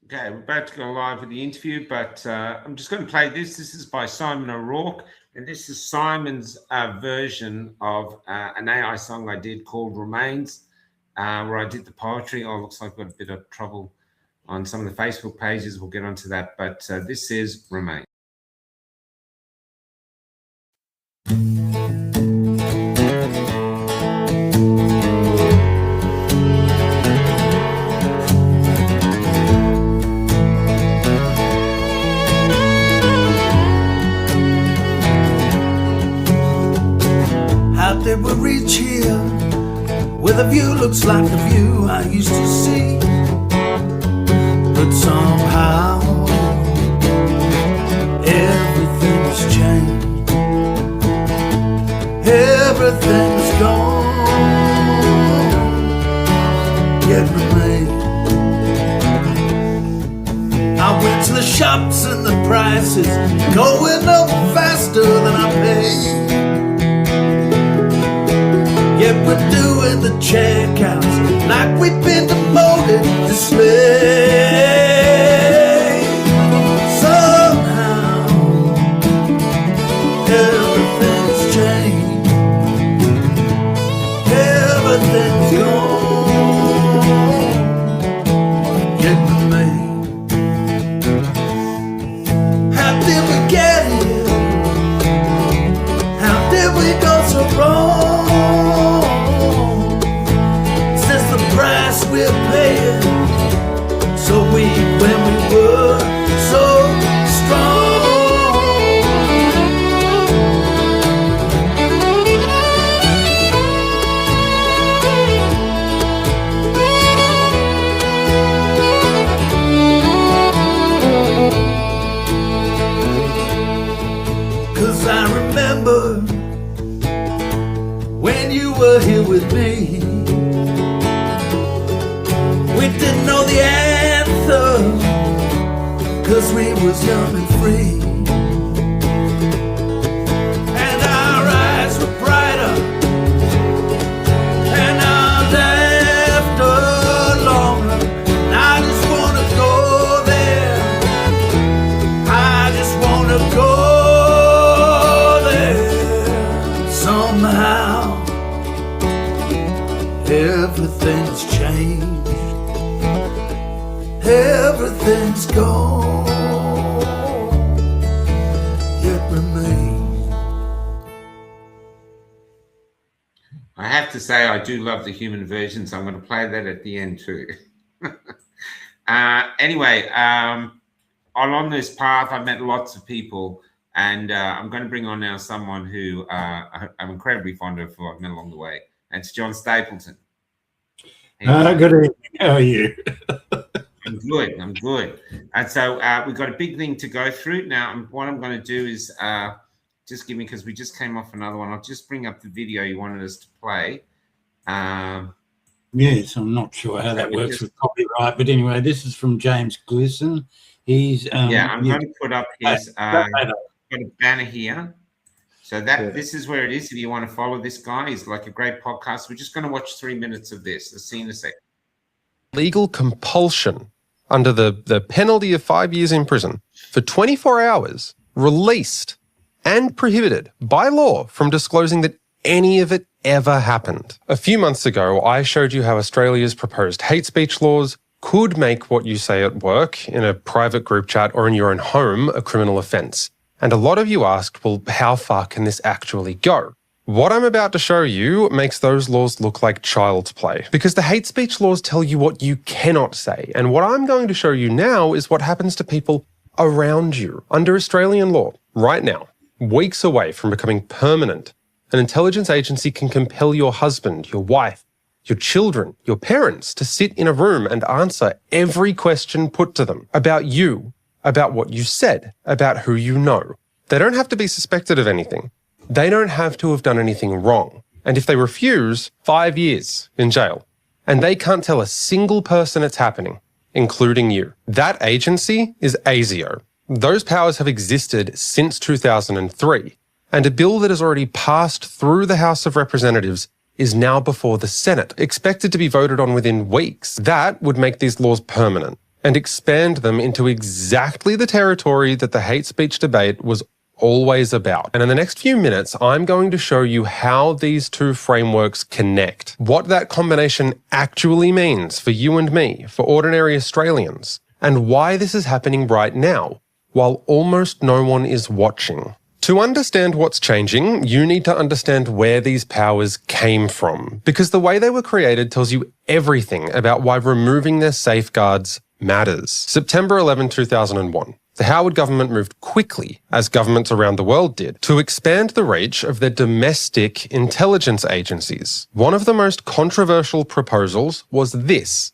Okay, we're about to go live with the interview, but I'm just going to play this. This is by Simon O'Rourke, and this is Simon's version of an AI song I did called Remains, where I did the poetry. Oh, looks like I've got a bit of trouble on some of the Facebook pages. We'll get onto that, but this is Remains. How did we reach here, where the view looks like the view I used to see? But somehow everything's changed. Everything's gone, yet remains. I went to the shops and the prices going up faster than I paid. Yet we're doing the checkouts like we've been demoted to slave. Somehow everything's changed. Everything's gone, yet remains. How did we get here? How did we go so wrong? Price we're paying, so weak when we were so strong. Cause I remember when you were here with me. We didn't know the answer, cause we was young and free. And our eyes were brighter, and our laughter longer. And I just wanna go there, I just wanna go there. Somehow everything's changed. Everything's gone, yet remains. I have to say, I do love the human version, so I'm going to play that at the end too. Anyway, on this path, I've met lots of people, and I'm going to bring on now someone who I'm incredibly fond of, who I've met along the way. And it's John Stapleton. Good evening. How are you? I'm good. And so we've got a big thing to go through. Now, what I'm going to do is just give me, because we just came off another one, I'll just bring up the video you wanted us to play. Yes, I'm not sure how that works with copyright, but anyway, this is from James Glisson. He's I'm going to put up his got a banner here. So this is where it is. If you want to follow this guy, he's like a great podcast. We're just going to watch 3 minutes of this. Let's see in a second. Legal compulsion under the penalty of 5 years in prison for 24 hours, released and prohibited by law from disclosing that any of it ever happened. A few months ago, I showed you how Australia's proposed hate speech laws could make what you say at work, in a private group chat or in your own home, a criminal offence. And a lot of you asked, well, how far can this actually go? What I'm about to show you makes those laws look like child's play, because the hate speech laws tell you what you cannot say. And what I'm going to show you now is what happens to people around you under Australian law right now, weeks away from becoming permanent. An intelligence agency can compel your husband, your wife, your children, your parents to sit in a room and answer every question put to them about you, about what you said, about who you know. They don't have to be suspected of anything. They don't have to have done anything wrong. And if they refuse, 5 years in jail. And they can't tell a single person it's happening, including you. That agency is ASIO. Those powers have existed since 2003. And a bill that has already passed through the House of Representatives is now before the Senate, expected to be voted on within weeks. That would make these laws permanent. and expand them into exactly the territory that the hate speech debate was always about. And in the next few minutes, I'm going to show you how these two frameworks connect, what that combination actually means for you and me, for ordinary Australians, and why this is happening right now, while almost no one is watching. To understand what's changing, you need to understand where these powers came from, because the way they were created tells you everything about why removing their safeguards matters. September 11, 2001. The Howard government moved quickly, as governments around the world did, to expand the reach of their domestic intelligence agencies. One of the most controversial proposals was this: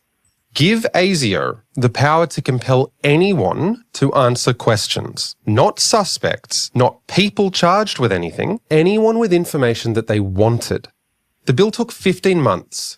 give ASIO the power to compel anyone to answer questions. Not suspects, not people charged with anything, anyone with information that they wanted. The bill took 15 months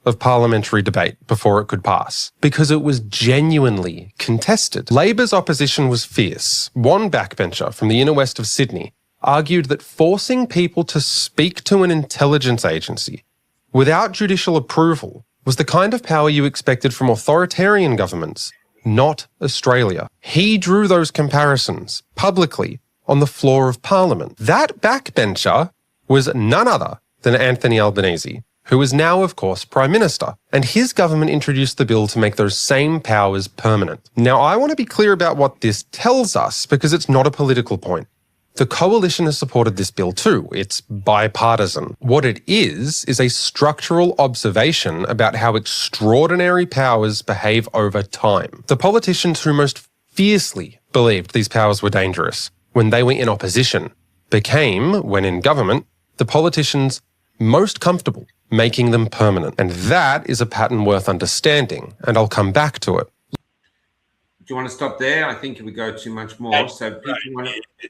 of parliamentary debate before it could pass, because it was genuinely contested. Labor's opposition was fierce. One backbencher from the inner west of Sydney argued that forcing people to speak to an intelligence agency without judicial approval was the kind of power you expected from authoritarian governments, not Australia. He drew those comparisons publicly on the floor of Parliament. That backbencher was none other than Anthony Albanese, who is now, of course, Prime Minister, and his government introduced the bill to make those same powers permanent. Now, I want to be clear about what this tells us, because it's not a political point. The coalition has supported this bill too. It's bipartisan. What it is a structural observation about how extraordinary powers behave over time. The politicians who most fiercely believed these powers were dangerous when they were in opposition became, when in government, the politicians most comfortable making them permanent. And that is a pattern worth understanding, and I'll come back to it. Do you want to stop there? I think if we go too much more. So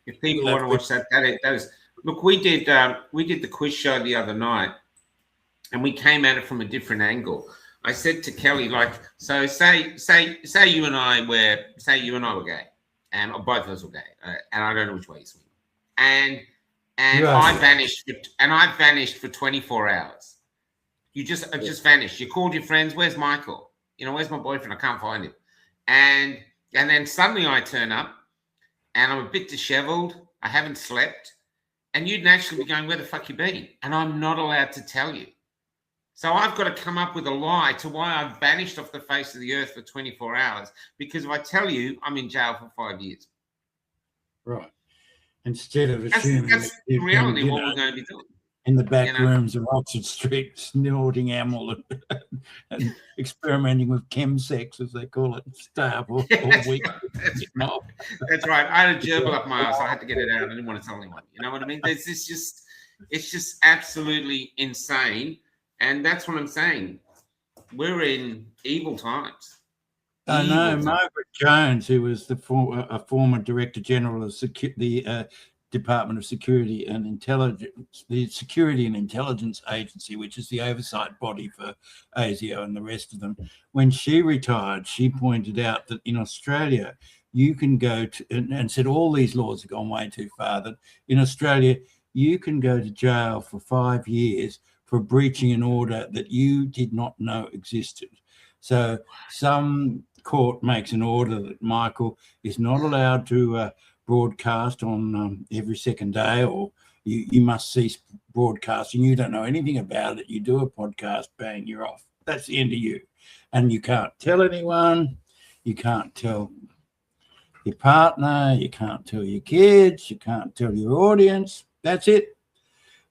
if people want to watch that is look. We did the quiz show the other night, and we came at it from a different angle. I said to Kelly, like, so say you and I were gay, and or both of us were gay, and I don't know which way you swing, and I vanished for 24 hours. I just vanished. You called your friends. Where's Michael? Where's my boyfriend? I can't find him. And then suddenly I turn up, and I'm a bit disheveled. I haven't slept, and you'd naturally be going, "Where the fuck you been?" And I'm not allowed to tell you. So I've got to come up with a lie to why I've vanished off the face of the earth for 24 hours. Because if I tell you, I'm in jail for 5 years. Right. Instead of assuming that's the reality what we're going to be doing. In the back rooms of Oxford Street, snorting amyl and experimenting with chemsex, as they call it, staff all week. That's right. I had a gerbil up my ass. I had to get it out. I didn't want to tell anyone. You know what I mean? It's just absolutely insane. And that's what I'm saying. We're in evil times. I know. Margaret Jones, who was a former Director General of the Department of Security and Intelligence, the Security and Intelligence Agency, which is the oversight body for ASIO and the rest of them. When she retired, she pointed out that in Australia, you can go to, and said all these laws have gone way too far, that in Australia, you can go to jail for 5 years for breaching an order that you did not know existed. So some court makes an order that Michael is not allowed to broadcast on every second day, or you must cease broadcasting. You don't know anything about it. You do a podcast, bang, you're off. That's the end of you. And you can't tell anyone. You can't tell your partner. You can't tell your kids. You can't tell your audience. That's it.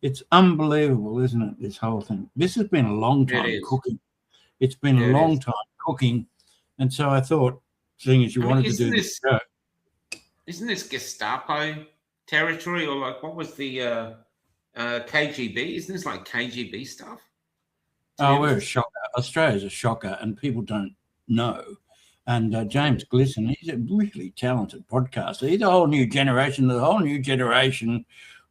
It's unbelievable, isn't it, this whole thing? This has been a long time cooking. It's been a long time cooking. And so I thought, seeing as you wanted to do this show. Isn't this Gestapo territory, or like what was the KGB? Isn't this like KGB stuff? We're a shocker. Australia's a shocker, and people don't know. And James Glisson, he's a really talented podcaster. He's a whole new generation. The whole new generation,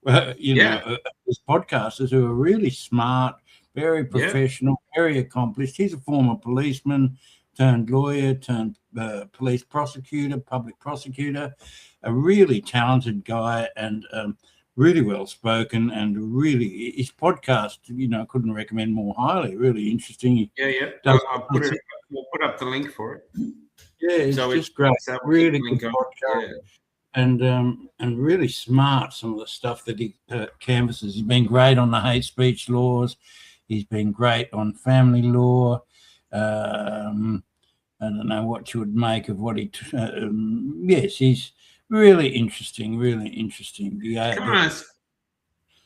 these podcasters who are really smart, very professional, very accomplished. He's a former policeman turned lawyer, turned police prosecutor, public prosecutor, a really talented guy, and really well spoken, and really his podcast, couldn't recommend more highly. Really interesting. I'll put it We'll put up the link for it. Yeah, it's So just great. so we'll Really link good on. podcast. Yeah. And really smart, some of the stuff that he canvasses. He's been great on the hate speech laws. He's been great on family law. I don't know what you would make of what he. Yes, he's really interesting. Really interesting. Can I ask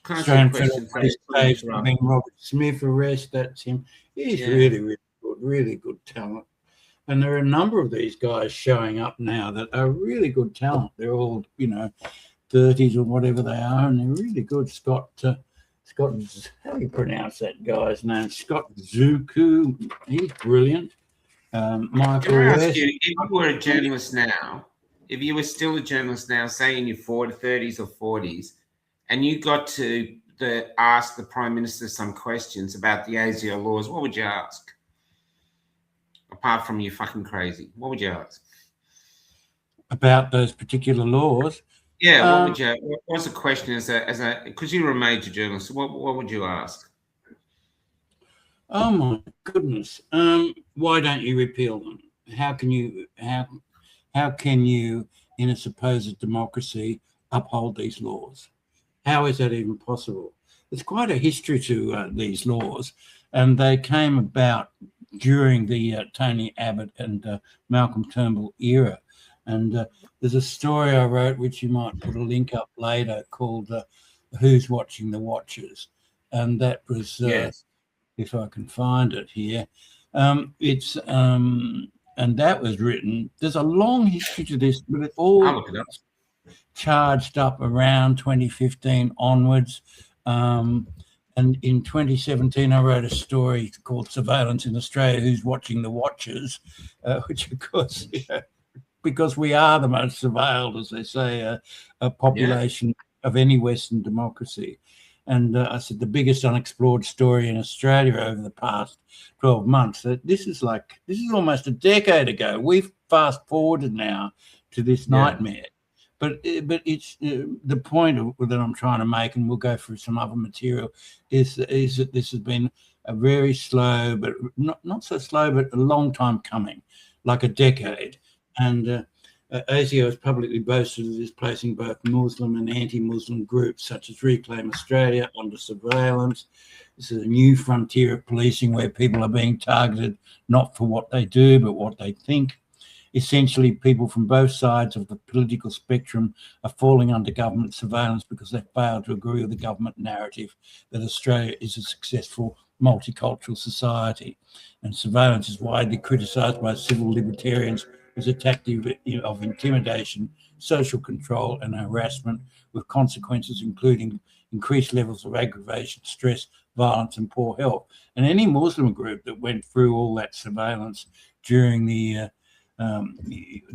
you a Australian question? Federal Police case being Robert Smith arrest. That's him. He's really, really good. Really good talent. And there are a number of these guys showing up now that are really good talent. They're all, 30s or whatever they are, and they're really good. Scott, how do you pronounce that guy's name? Scott Zuku. He's brilliant. Michael Can I ask West. you, if you were a journalist now, if you were still a journalist now, say in your 30s or 40s, and you got to ask the Prime Minister some questions about the ASIO laws, what would you ask? Apart from you fucking crazy, what would you ask? About those particular laws? Yeah, what would you? What was the question as a because you were a major journalist? What would you ask? Oh my goodness! Why don't you repeal them? How can you in a supposed democracy uphold these laws? How is that even possible? There's quite a history to these laws, and they came about during the Tony Abbott and Malcolm Turnbull era. And there's a story I wrote, which you might put a link up later, called "Who's Watching the Watchers," and that was, if I can find it here, and that was written. There's a long history to this, but it all charged up around 2015 onwards. And in 2017, I wrote a story called "Surveillance in Australia: Who's Watching the Watchers," which, of course, because we are the most surveilled, as they say, a population of any Western democracy. And I said the biggest unexplored story in Australia over the past 12 months. This is almost a decade ago. We've fast forwarded now to this nightmare. But it's the point that I'm trying to make, and we'll go through some other material, is that this has been a very slow, but not so slow, but a long time coming, like a decade. And ASIO has publicly boasted of displacing both Muslim and anti-Muslim groups such as Reclaim Australia under surveillance. This is a new frontier of policing where people are being targeted not for what they do, but what they think. Essentially, people from both sides of the political spectrum are falling under government surveillance because they fail to agree with the government narrative that Australia is a successful multicultural society. And surveillance is widely criticised by civil libertarians as a tactic of intimidation, social control and harassment, with consequences including increased levels of aggravation, stress, violence and poor health. And any Muslim group that went through all that surveillance during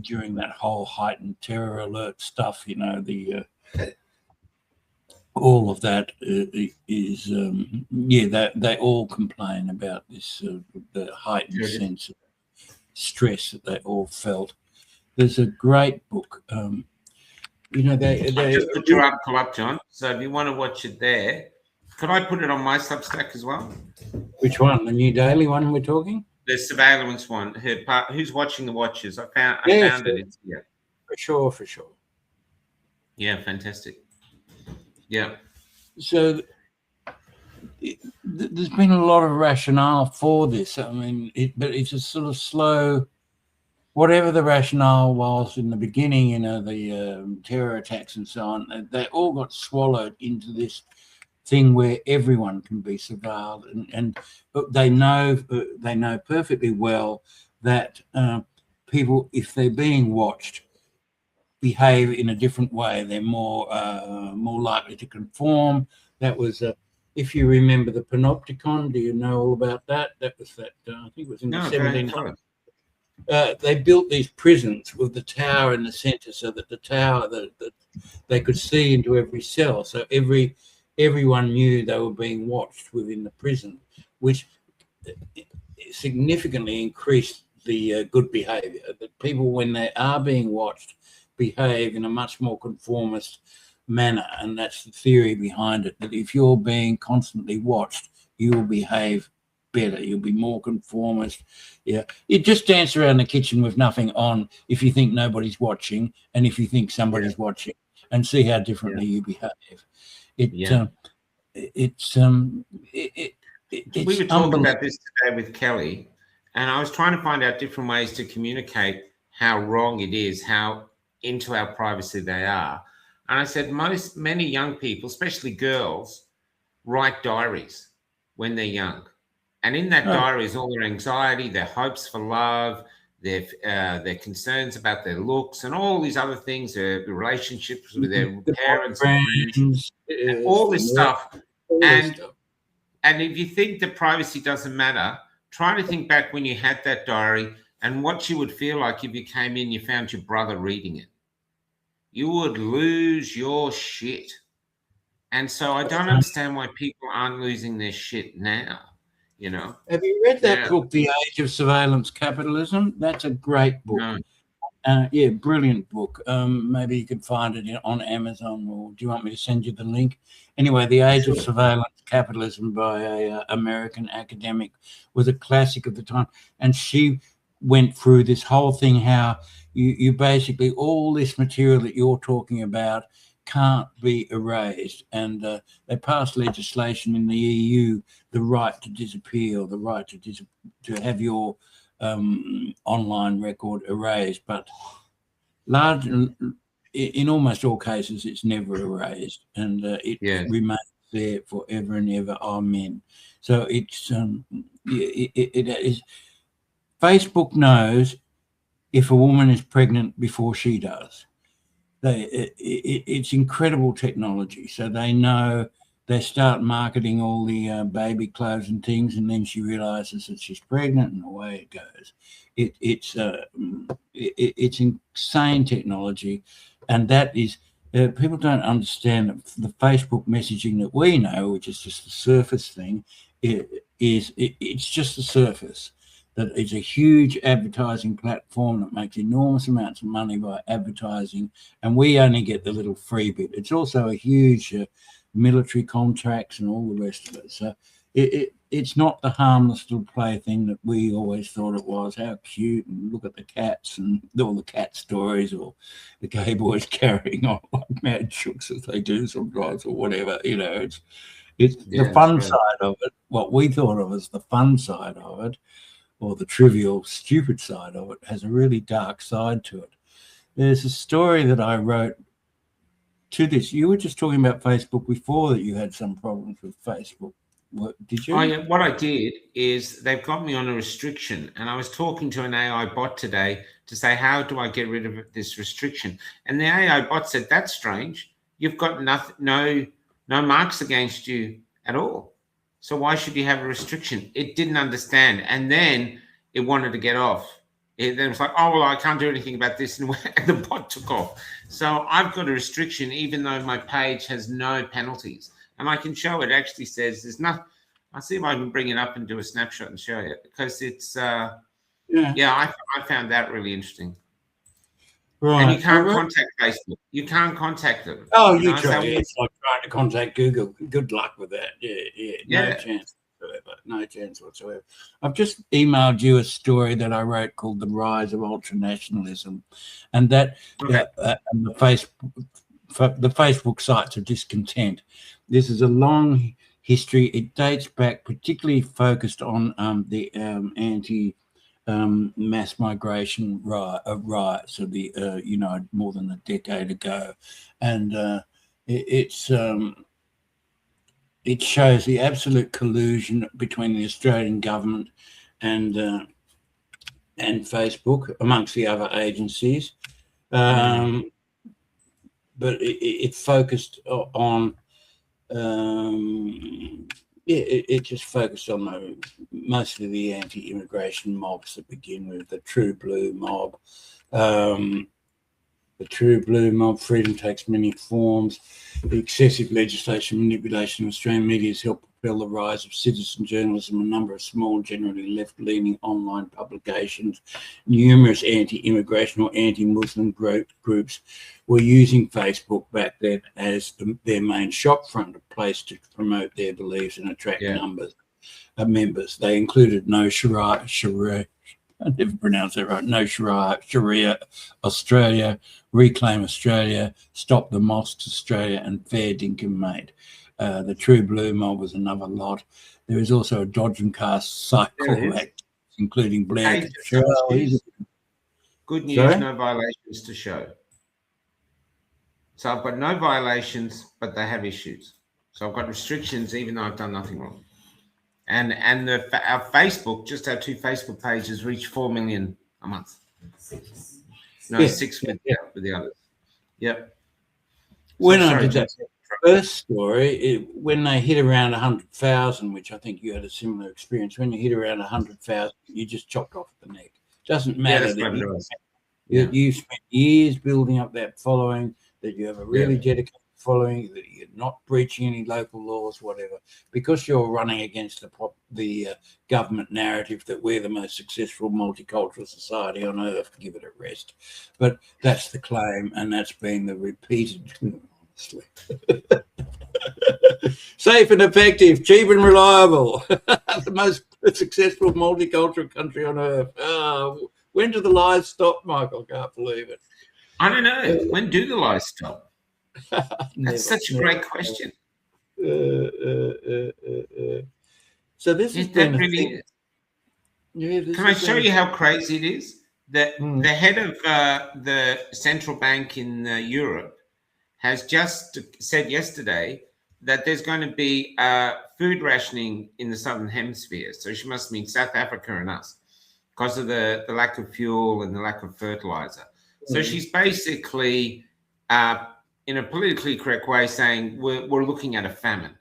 during that whole heightened terror alert stuff, all of that is, they all complain about this, the heightened sense of stress that they all felt. There's a great book. I just put your article up, John. So if you want to watch it there, could I put it on my Substack as well? Which one? The New Daily one we're talking? The surveillance one. Who's Watching the Watchers? I found it. Yeah. For sure. Yeah, fantastic. Yeah. So there's been a lot of rationale for this. I mean, but it's a sort of slow, whatever the rationale was in the beginning, the terror attacks and so on, they all got swallowed into this thing where everyone can be surveilled, and they know perfectly well that people, if they're being watched, behave in a different way. They're more likely to conform. That was if you remember the Panopticon. Do you know all about that? That was I think it was in the 1700s. They built these prisons with the tower in the center, so that the tower that they could see into every cell. So everyone knew they were being watched within the prison, which significantly increased the good behavior. That people, when they are being watched, behave in a much more conformist manner. And that's the theory behind it, that if you're being constantly watched, you will behave better. You'll be more conformist. Yeah, you just dance around the kitchen with nothing on if you think nobody's watching, and if you think somebody's watching, and see how differently you behave. It's we were talking about this today with Kelly, and I was trying to find out different ways to communicate how wrong it is, how into our privacy they are. And I said many young people, especially girls, write diaries when they're young. And in that diary is all their anxiety, their hopes for love, their concerns about their looks, and all these other things, their relationships with their parents, friends, and all this stuff. And if you think that privacy doesn't matter, try to think back when you had that diary and what you would feel like if you came in, you found your brother reading it. You would lose your shit. And so I don't understand why people aren't losing their shit now, you know. Have you read that book, The Age of Surveillance Capitalism? That's a great book. No. Yeah, brilliant book. Maybe you could find it on Amazon, or do you want me to send you the link? Anyway, The Age of Surveillance Capitalism by a American academic was a classic of the time. And she went through this whole thing, how you basically, all this material that you're talking about can't be erased. And they passed legislation in the EU, the right to disappear, or the right to have your online record erased, but in almost all cases it's never erased, and it remains there forever and ever. Amen. So it's it is. Facebook knows if a woman is pregnant before she does. It's incredible technology. So they know. They start marketing all the baby clothes and things, and then she realizes that she's pregnant, and away it goes. It's insane technology, and that is people don't understand that the Facebook messaging that we know, which is just the surface thing, it's just the surface. That it's a huge advertising platform that makes enormous amounts of money by advertising, and we only get the little free bit. It's also a huge military contracts and all the rest of it. So it's not the harmless little plaything that we always thought it was. How cute, and look at the cats and all the cat stories, or the gay boys carrying on like mad chooks as they do sometimes, or whatever. You know, it's the fun side of it. What we thought of as the fun side of it, or the trivial, stupid side of it, has a really dark side to it. There's a story that I wrote to this. You were just talking about Facebook before, that you had some problems with Facebook. What did you? What I did is they've got me on a restriction, and I was talking to an AI bot today to say, how do I get rid of this restriction? And the AI bot said, that's strange. You've got no marks against you at all. So why should you have a restriction? It didn't understand. And then it wanted to get off. Then it was like, oh, well, I can't do anything about this. And the bot took off. So I've got a restriction, even though my page has no penalties. And I can show it actually says there's not. I'll see if I can bring it up and do a snapshot and show you, because it's, I found that really interesting. Right. And you can't contact Facebook. You can't contact them. Oh, you try. It's like trying to contact Google. Good luck with that. No chance. No chance whatsoever. I've just emailed you a story that I wrote called "The Rise of Ultranationalism," and that and the Facebook sites of discontent. This is a long history. It dates back, particularly focused on the anti-mass migration riots of the more than a decade ago, and it shows the absolute collusion between the Australian government and Facebook, amongst the other agencies. But it focused on, it just focused on mostly the anti-immigration mobs that begin with the True Blue mob. The True Blue mob, freedom takes many forms. The excessive legislation, manipulation of Australian media has helped propel the rise of citizen journalism. A number of small, generally left-leaning online publications, numerous anti-immigration or anti-Muslim groups were using Facebook back then as their main shop front, a place to promote their beliefs and attract numbers. members. They included No Sharia, I never pronounce that right, No Sharia Australia, Reclaim Australia, Stop the Mosques Australia, and Fair Dinkum Mate. The True Blue mob was another lot. There is also a Dodge and Cast cycle act, including Blair Cottrell. Good news, Sorry? no violations to show. So I've got no violations, but they have issues. So I've got restrictions, even though I've done nothing wrong. And our Facebook, just our 2 Facebook pages, reach 4 million a month. 6 with the others. Yep. When I did that first story, when they hit around 100,000, which I think you had a similar experience, when you hit around 100,000, you just chopped off the neck. Doesn't matter that you spent years building up that following, that you have a really dedicated following, that you're not breaching any local laws, whatever, because you're running against the government narrative that we're the most successful multicultural society on earth. Give it a rest. But that's the claim, and that's been the repeated, honestly. Safe and effective, cheap and reliable. The most successful multicultural country on earth. When do the lies stop, Michael? Can't believe it. I don't know. When do the lies stop? That's such a great question. So this is really. Can I show you how crazy it is? The head of the central bank in Europe has just said yesterday that there's going to be food rationing in the southern hemisphere. So she must mean South Africa and us, because of the lack of fuel and the lack of fertilizer. So she's basically, in a politically correct way, saying we're looking at a famine.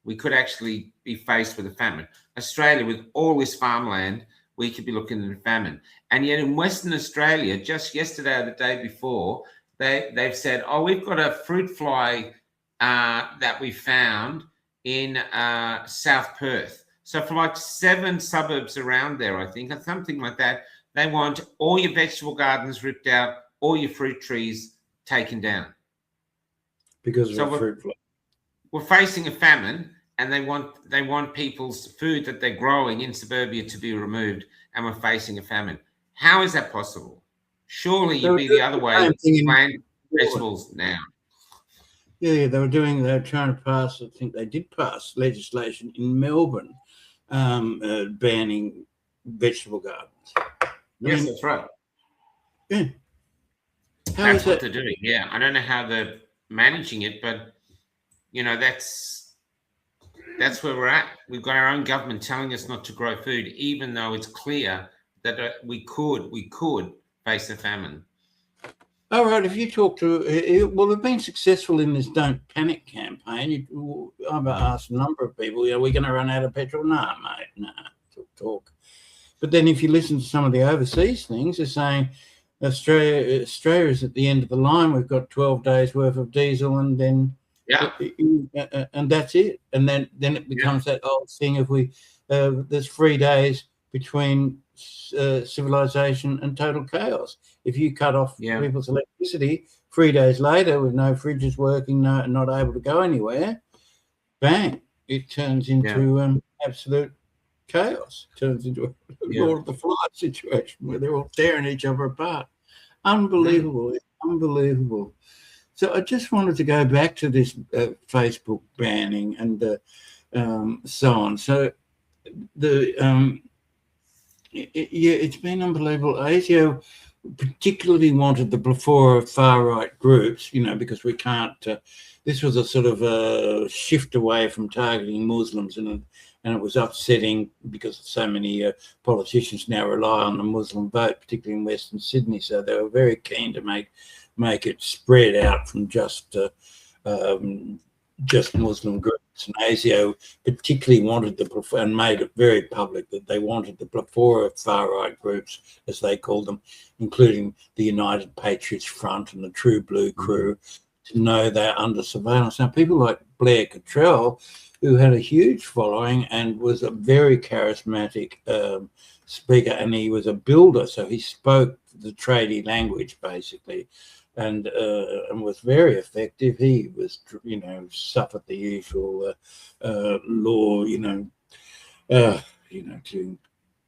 We could actually be faced with a famine. Australia, with all this farmland, we could be looking at a famine. And yet in Western Australia, just yesterday or the day before, they've said, we've got a fruit fly that we found in South Perth. So for like 7 suburbs around there, I think, or something like that, they want all your vegetable gardens ripped out, all your fruit trees taken down. Because of fruit fly. We're facing a famine, and they want people's food that they're growing in suburbia to be removed, and we're facing a famine. How is that possible? Surely you'd be the other way, plant vegetables now. Yeah, they were trying to pass, I think they did pass legislation in Melbourne banning vegetable gardens. Yes, that's right. Yeah. That's what they're doing. Yeah, I don't know how they're managing it, but that's where we're at. We've got our own government telling us not to grow food, even though it's clear that we could face a famine. All right, if you talk to, we've been successful in this Don't Panic campaign. I've asked a number of people, we're going to run out of petrol? Nah, mate, nah, talk. But then if you listen to some of the overseas things, they're saying Australia is at the end of the line. We've got 12 days worth of diesel, and then and that's it. And then it becomes that old thing of there's 3 days between civilization and total chaos. If you cut off people's electricity 3 days later with no fridges working, not able to go anywhere, bang, it turns into absolute chaos. Turns into a Lord of the Flies situation where they're all tearing each other apart. Unbelievable. Unbelievable. So I just wanted to go back to this Facebook banning and so on. So it's been unbelievable. ASIO particularly wanted the before far-right groups, because we can't. This was a sort of a shift away from targeting Muslims, and it was upsetting because so many politicians now rely on the Muslim vote, particularly in Western Sydney. So they were very keen to make it spread out from just Muslim groups. And ASIO particularly wanted and made it very public that they wanted the before far-right groups, as they called them, including the United Patriots Front and the True Blue crew, to know they're under surveillance. Now, people like Blair Cottrell, who had a huge following and was a very charismatic speaker, and he was a builder, so he spoke the tradie language, basically, and was very effective. He was, suffered the usual law,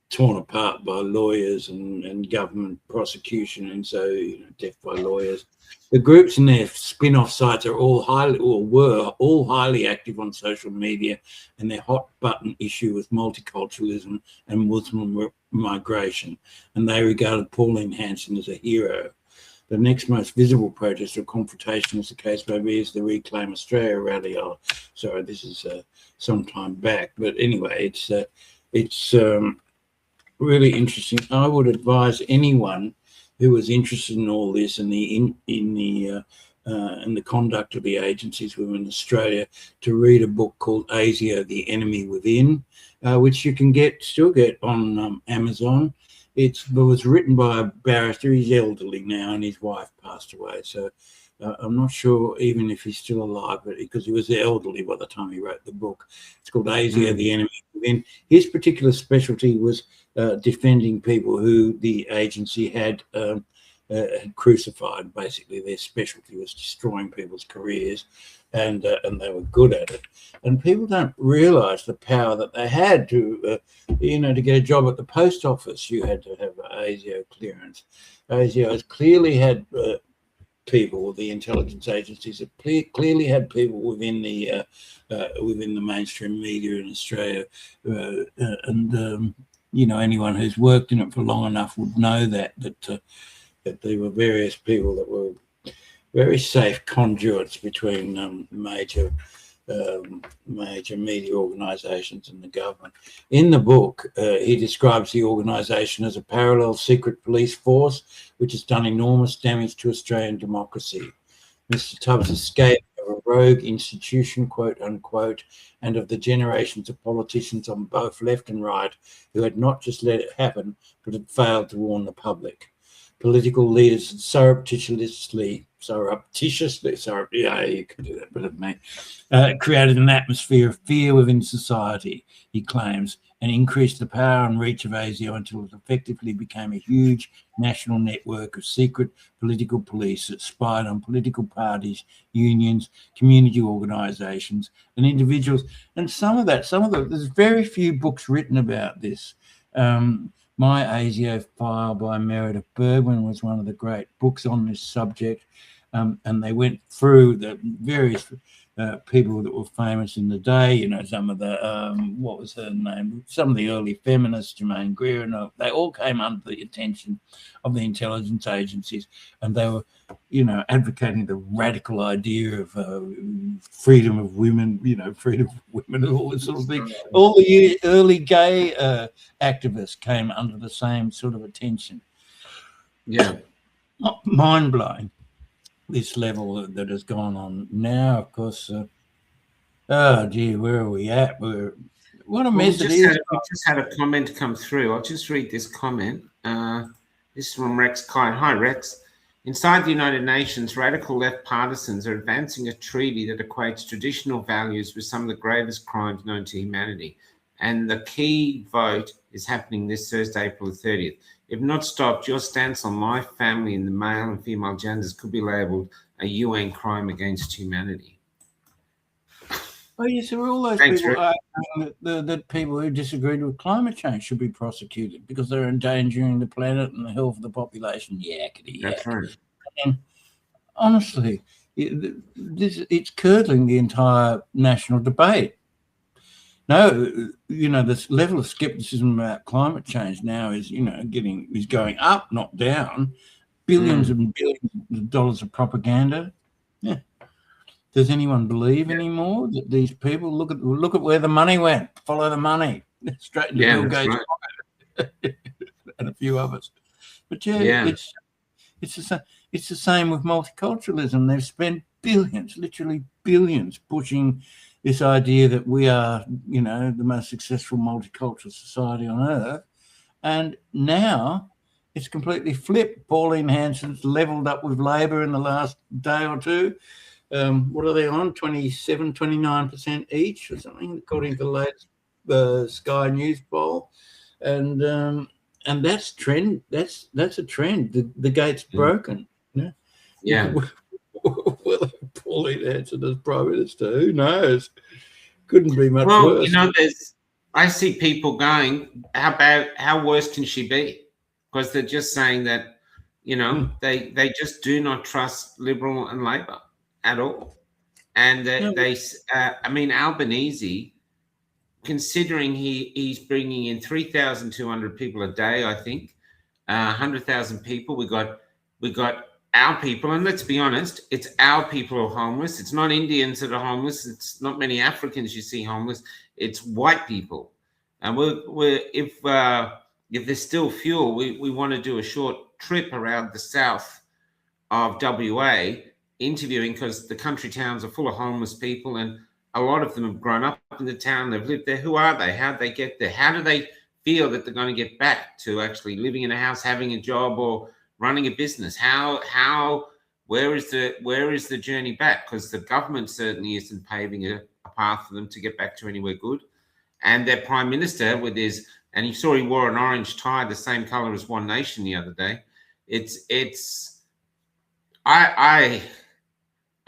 torn apart by lawyers and government prosecution, and so death by lawyers. The groups and their spin-off sites are all were all highly active on social media, and their hot button issue was multiculturalism and Muslim migration, and they regarded Pauline Hanson as a hero. The next most visible protest or confrontation, as the case may be, is the Reclaim Australia rally. Oh, sorry, this is some time back, but anyway, it's really interesting. I would advise anyone who is interested in all this and the conduct of the agencies within Australia to read a book called ASIO, The Enemy Within, which you can still get on Amazon. It was written by a barrister. He's elderly now, and his wife passed away. So I'm not sure even if he's still alive, but because he was elderly by the time he wrote the book. It's called ASIO, The Enemy Within. His particular specialty was defending people who the agency had crucified. Basically, their specialty was destroying people's careers, and they were good at it. And people don't realise the power that they had to, to get a job at the post office. You had to have ASIO clearance. ASIO has clearly had people, the intelligence agencies have clearly had people within the mainstream media in Australia, anyone who's worked in it for long enough would know that there were various people that were very safe conduits between major media organisations and the government. In the book, he describes the organisation as a parallel secret police force which has done enormous damage to Australian democracy. Mr. Tubbs escaped of a rogue institution, quote unquote, and of the generations of politicians on both left and right who had not just let it happen, but had failed to warn the public. Political leaders surreptitiously, you can do that better than me, created an atmosphere of fear within society, he claims, and increased the power and reach of ASIO until it effectively became a huge national network of secret political police that spied on political parties, unions, community organisations, and individuals. And there's very few books written about this. My ASIO File by Meredith Bergman was one of the great books on this subject, and they went through the various people that were famous in the day, some of the, what was her name, some of the early feminists, Germaine Greer, and they all came under the attention of the intelligence agencies, and they were, advocating the radical idea of freedom of women, freedom of women, all this sort of thing. All the early gay activists came under the same sort of attention. Yeah. Mind-blowing, this level that has gone on now, of course. Oh, gee, where are we at? What a mess it is. We just had a comment come through. I'll just read this comment. This is from Rex Klein. Hi, Rex. Inside the United Nations, radical left partisans are advancing a treaty that equates traditional values with some of the gravest crimes known to humanity. And the key vote is happening this Thursday, April 30th. If not stopped, your stance on life, family, and the male and female genders could be labelled a UN crime against humanity. Oh, yes, there are all those people that people who disagreed with climate change should be prosecuted because they're endangering the planet and the health of the population. Yakety yak. That's right. And honestly, it's curdling the entire national debate. No, this level of skepticism about climate change now is, is going up, not down. Billions and billions of dollars of propaganda. Yeah. Does anyone believe anymore that these people look at where the money went? Follow the money straight into Bill Gates and a few others. But it's the same with multiculturalism. They've spent billions, literally billions, pushing this idea that we are, the most successful multicultural society on earth, and now it's completely flipped. Pauline Hanson's leveled up with Labor in the last day or two. What are they on? 29% each or something, according to the latest Sky News poll, and that's trend. That's a trend. The gate's broken. Yeah. Whether Pauline Hanson as Prime Minister, who knows? Couldn't be much worse. I see people going, how worse can she be? Because they're just saying that, they just do not trust Liberal and Labor at all. And I mean, Albanese, considering he's bringing in 3,200 people a day, I think, 100,000 people. We got our people, and let's be honest, it's our people who are homeless. It's not Indians that are homeless. It's not many Africans you see homeless. It's white people. And if there's still fuel, we want to do a short trip around the south of WA interviewing, because the country towns are full of homeless people, and a lot of them have grown up in the town. They've lived there. Who are they? How did they get there? How do they feel that they're going to get back to actually living in a house, having a job, or running a business? Where is the journey back? Because the government certainly isn't paving a path for them to get back to anywhere good. And their prime minister and you saw he wore an orange tie, the same color as One Nation the other day.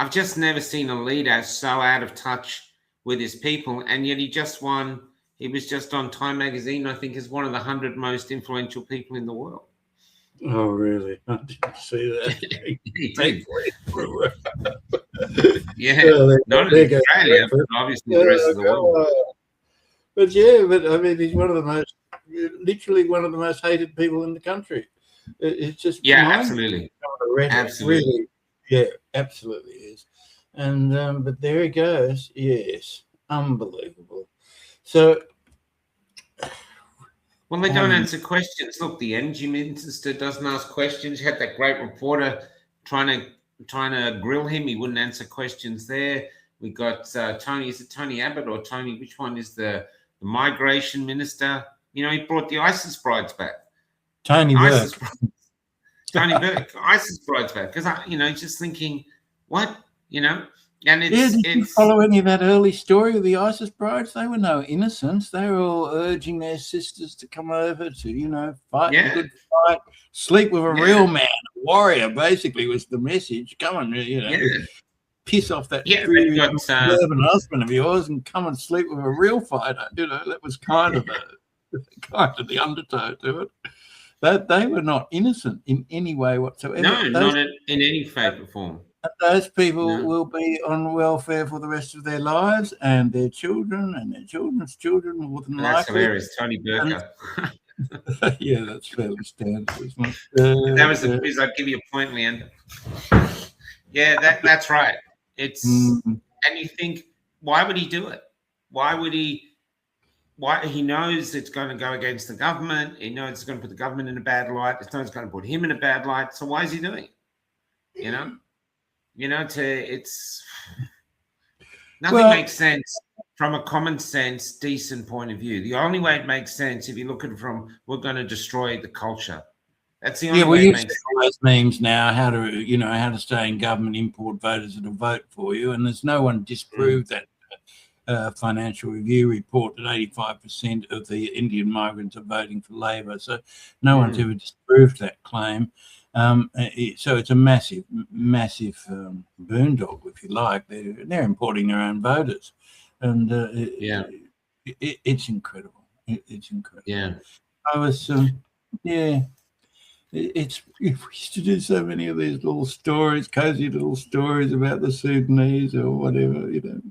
I've just never seen a leader so out of touch with his people, and yet he was just on Time magazine, I think, as one of the 100 most influential people in the world. Oh, really? I didn't see that. He did. Yeah, not in Australia, but obviously the rest of the world. But I mean, he's literally one of the most hated people in the country. It's just absolutely. Really, yeah, absolutely is. And but there he goes. Yes, unbelievable. So, well, they don't answer questions. Look, the energy minister doesn't ask questions. You had that great reporter trying to grill him. He wouldn't answer questions there. We got Tony. Is it Tony Abbott or Tony? Which one is the migration minister? He brought the ISIS brides back. Tony Burke. Tony Burke, ISIS brides back. Because just thinking, what, and did you follow any of that early story of the ISIS brides? They were no innocents. They were all urging their sisters to come over to, fight a good fight, sleep with a real man, a warrior. Basically, was the message. Come on, piss off that urban husband of yours and come and sleep with a real fighter. That was kind of the undertow to it. That they were not innocent in any way whatsoever. No, not in any shape or form. Those people will be on welfare for the rest of their lives, and their children and their children's children more than likely. That's hilarious, Tony Burke. Yeah, that's fairly standard, isn't it? That was the quiz. I'd give you a point, Leanne. Yeah, that's right. It's and you think, why would he do it? Why would he? Why he knows it's going to go against the government. He knows it's going to put the government in a bad light. It's going to put him in a bad light. So why is he doing it? It's nothing makes sense from a common sense, decent point of view. The only way it makes sense, if you look at it from, we're going to destroy the culture. That's the only way it makes sense. All those memes now, how to stay in government, import voters that'll vote for you, and there's no one disproved that. Financial Review report that 85% of the Indian migrants are voting for Labor. So no one's ever disproved that claim. So it's a massive boondoggle, if you like. They're importing their own voters. And it's incredible. It's incredible. Yeah. I was, we used to do so many of these little stories, cozy little stories about the Sudanese or whatever,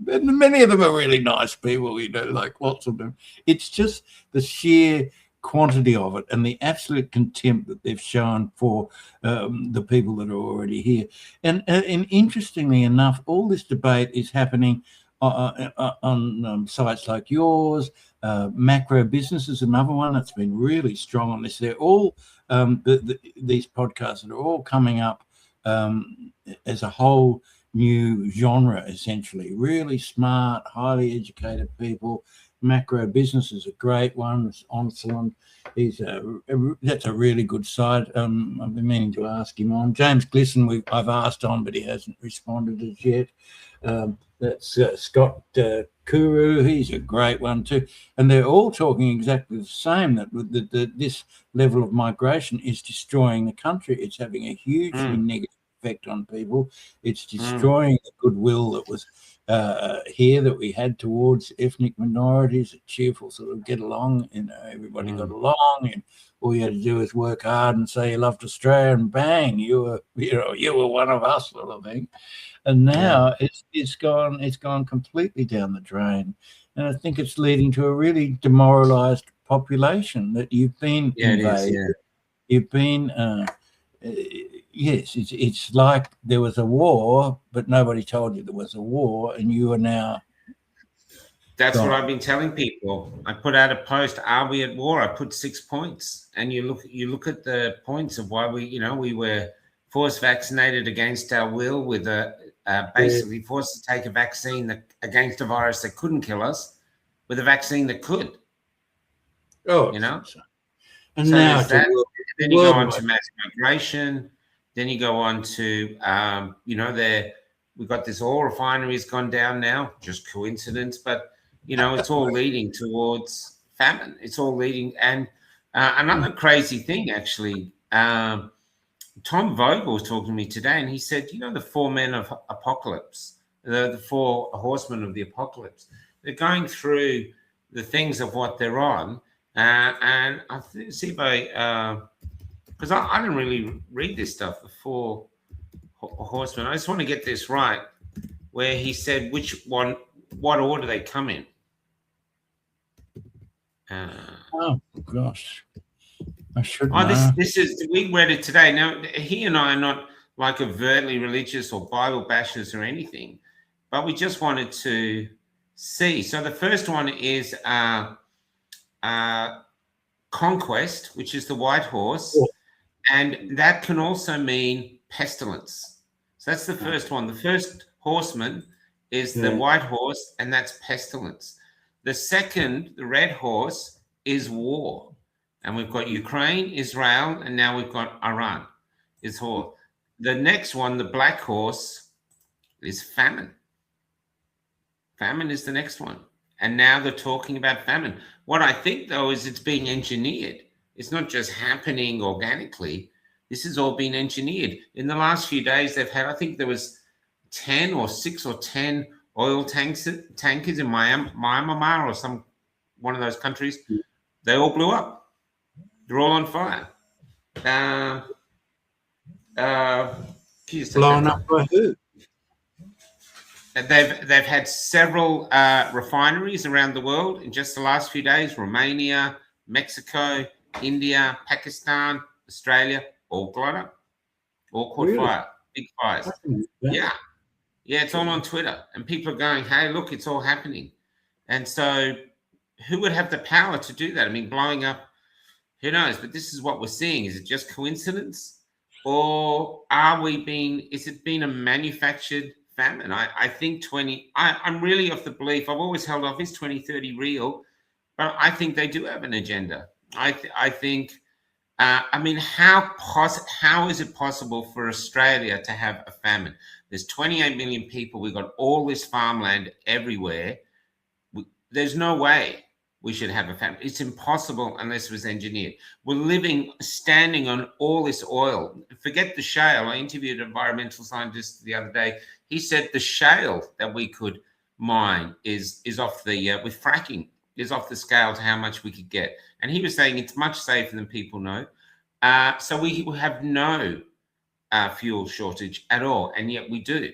and many of them are really nice people, like lots of them. It's just the sheer quantity of it and the absolute contempt that they've shown for the people that are already here. And interestingly enough, all this debate is happening on sites like yours. Macro Business is another one that's been really strong on this. They're all these podcasts that are all coming up as a whole new genre, essentially. Really smart, highly educated people. Macro Business is a great one. It's Onsland. That's a really good site. I've been meaning to ask him on. James Glisson, I've asked on, but he hasn't responded as yet. That's Scott Kuru. He's a great one too. And they're all talking exactly the same, that this level of migration is destroying the country. It's having a hugely negative effect on people. It's destroying the goodwill that was here that we had towards ethnic minorities, a cheerful sort of get along, everybody got along, and all you had to do is work hard and say you loved Australia, and bang, you were one of us, sort of thing. And now it's gone completely down the drain, and I think it's leading to a really demoralised population that you've been invaded, you've been. Yes, it's like there was a war, but nobody told you there was a war, and you are now. That's what I've been telling people. I put out a post: "Are we at war?" I put 6 points, and you look at the points of why we were forced vaccinated against our will, with basically forced to take a vaccine against a virus that couldn't kill us, with a vaccine that could. Oh, you know. And so now then you go on to mass migration. Then you go on to, we've got this oil refinery's gone down now, just coincidence, but, it's all leading towards famine. It's all leading. And another crazy thing, actually, Tom Vogel was talking to me today, and he said, the 4 men of apocalypse, the 4 horsemen of the apocalypse, they're going through the things of what they're on. And I see if because I didn't really read this stuff, the 4 horsemen. I just want to get this right, where he said what order they come in. Oh gosh, I should know. We read it today. Now, he and I are not like overtly religious or Bible bashers or anything, but we just wanted to see. So the first one is conquest, which is the white horse. And that can also mean pestilence. So that's the first one. The first horseman is the white horse, and that's pestilence. The second, the red horse, is war. And we've got Ukraine, Israel, and now we've got Iran. Is war. The next one, the black horse, is famine. Famine is the next one. And now they're talking about famine. What I think, though, is it's being engineered. It's not just happening organically. This has all been engineered. In the last few days, they've had, I think there was 10 or 6 or 10 oil tankers in Myanmar or one of those countries. They all blew up. They're all on fire. Blown up by who? They've had several refineries around the world in just the last few days. Romania, Mexico, India, Pakistan, Australia, all blown up, all caught fire, big fires. Yeah, it's all on Twitter, and people are going, "Hey, look, it's all happening." And so, who would have the power to do that? I mean, blowing up, who knows? But this is what we're seeing. Is it just coincidence, or is it being a manufactured famine? I think I'm really of the belief, I've always held off, is 2030 real? But I think they do have an agenda. I think, how is it possible for Australia to have a famine? There's 28 million people. We've got all this farmland everywhere. There's no way we should have a famine. It's impossible unless it was engineered. We're standing on all this oil. Forget the shale. I interviewed an environmental scientist the other day. He said the shale that we could mine is off with fracking, is off the scale to how much we could get. And he was saying it's much safer than people know. So we have no fuel shortage at all, and yet we do.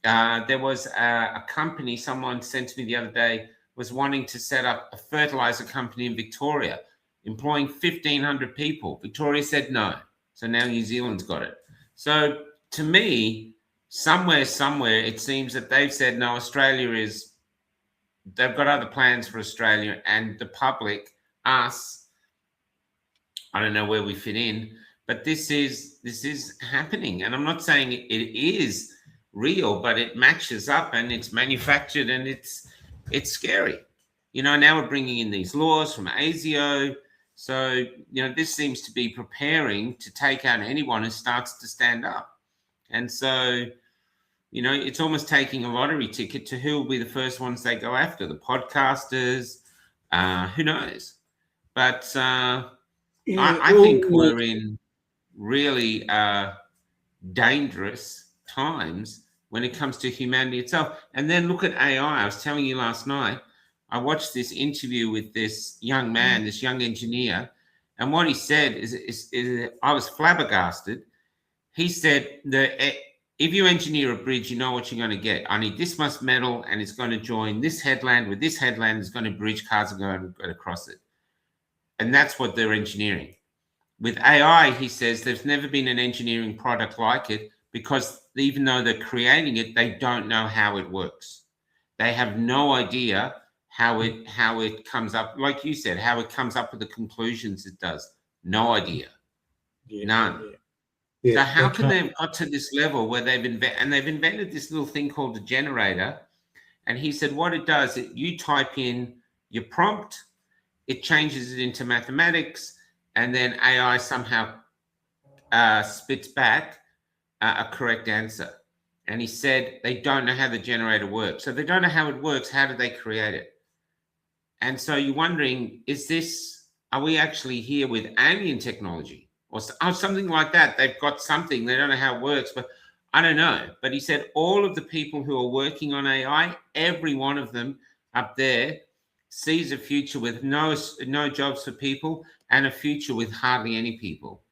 There was a company, someone sent to me the other day, was wanting to set up a fertilizer company in Victoria, employing 1,500 people. Victoria said no. So now New Zealand's got it. So to me, somewhere, it seems that they've said, no, they've got other plans for Australia, and the public, us, I don't know where we fit in, but this is happening. And I'm not saying it is real, but it matches up and it's manufactured, and it's scary. Now we're bringing in these laws from ASIO. So, this seems to be preparing to take out anyone who starts to stand up. And so, it's almost taking a lottery ticket to who will be the first ones they go after, the podcasters, who knows? But I think we're in really dangerous times when it comes to humanity itself. And then look at AI. I was telling you last night, I watched this interview with this young man, this young engineer, and what he said is I was flabbergasted. He said that if you engineer a bridge, you know what you're going to get. I need this much metal, and it's going to join this headland with this headland. It's going to bridge cars are going to go across it. And that's what they're engineering. With AI, he says there's never been an engineering product like it, because even though they're creating it, they don't know how it works. They have no idea how it comes up, like you said, how it comes up with the conclusions it does. No idea. None. So how can they have got to this level where they've invented this little thing called a generator? And he said what it does, you type in your prompt, it changes it into mathematics, and then AI somehow spits back a correct answer. And he said they don't know how the generator works. So they don't know how it works. How did they create it? And so you're wondering, are we actually here with alien technology or something like that? They've got something, they don't know how it works, but I don't know. But he said all of the people who are working on AI, every one of them up there sees a future with no jobs for people and a future with hardly any people.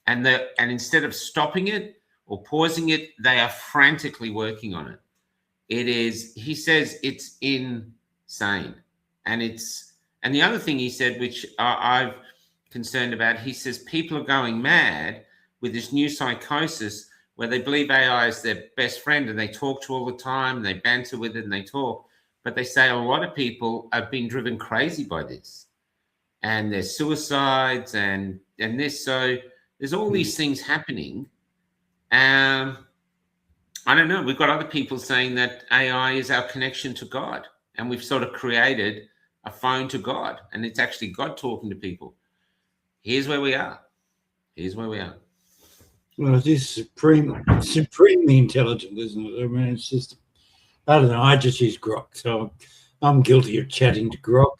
And instead of stopping it or pausing it, they are frantically working on it. He says it's insane. And the other thing he said, which I've concerned about, he says people are going mad with this new psychosis where they believe AI is their best friend and they talk to all the time and they banter with it and they talk. But they say a lot of people have been driven crazy by this. And there's suicides and this. So there's all these things happening. I don't know. We've got other people saying that AI is our connection to God. And we've sort of created a phone to God. And it's actually God talking to people. Here's where we are. Well, it is supremely intelligent, isn't it? I mean, it's just, I don't know. I just use Grok, so I'm guilty of chatting to Grok.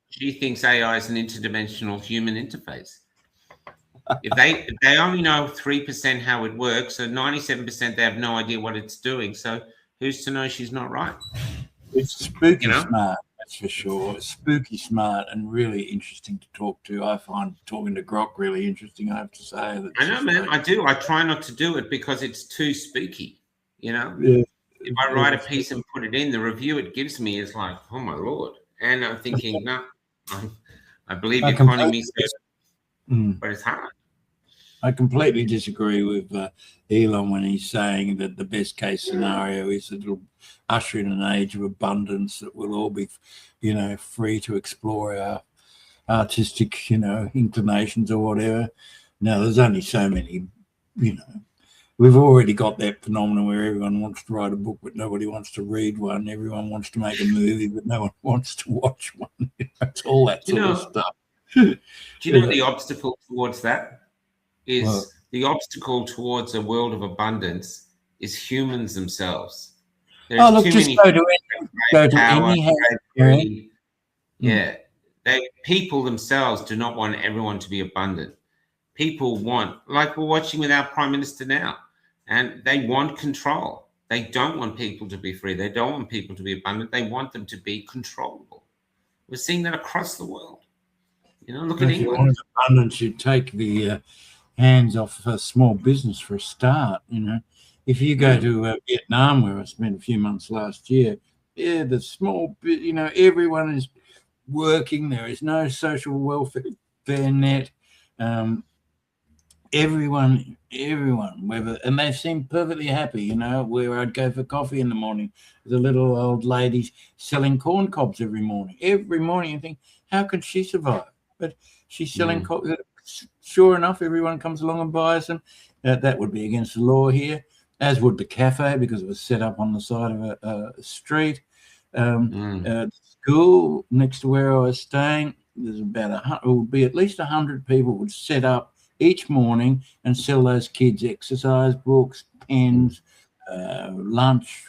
She thinks AI is an interdimensional human interface. If they only know 3% how it works, so 97% they have no idea what it's doing. So who's to know she's not right? It's spooky smart, that's for sure. It's spooky smart and really interesting to talk to. I find talking to Grok really interesting, I have to say. I know, man. I do. I try not to do it because it's too spooky, Yeah. If I write a piece and put it in, the review it gives me is like, oh, my Lord. And I'm thinking, no, I believe you're finding me so, but it's hard. I completely disagree with Elon when he's saying that the best case scenario is that it'll usher in an age of abundance, that we'll all be, free to explore our artistic, inclinations or whatever. Now, there's only so many, we've already got that phenomenon where everyone wants to write a book, but nobody wants to read one. Everyone wants to make a movie, but no one wants to watch one. It's all that sort of stuff. Do you know the obstacle towards that? The obstacle towards a world of abundance is humans themselves. There's too many go to any people themselves do not want everyone to be abundant. People want, like we're watching with our Prime Minister now, and they want control. They don't want people to be free. They don't want people to be abundant. They want them to be controllable. We're seeing that across the world. Look at England. If you want abundance, you take the hands off a small business for a start. If you go to Vietnam, where I spent a few months last year, the small bit, everyone is working. There is no social welfare net. Everyone, and they seem perfectly happy. Where I'd go for coffee in the morning, the little old ladies selling corn cobs every morning. Every morning, you think, how can she survive? But she's selling cobs. Sure enough, everyone comes along and buys them. That would be against the law here, as would the cafe, because it was set up on the side of a street. The school next to where I was staying, there's about would be at least 100 people would set up each morning and sell those kids exercise books, pens, lunch,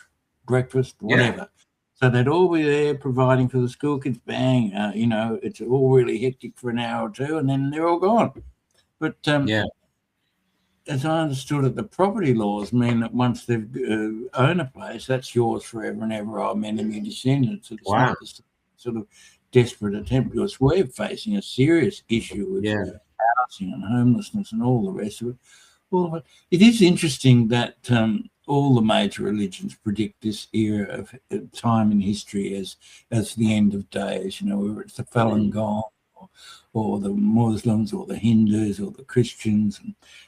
breakfast, whatever. So they'd all be there providing for the school kids. Bang, it's all really hectic for an hour or two, and then they're all gone. But as I understood it, the property laws mean that once they've own a place, that's yours forever and ever. Amen, and your descendants. It's Wow. not this sort of desperate attempt, because we're facing a serious issue with housing and homelessness and all the rest of it. All of it. It is interesting that all the major religions predict this era of time in history as the end of days. Whether it's the Falun Gong, or the Muslims, or the Hindus, or the Christians,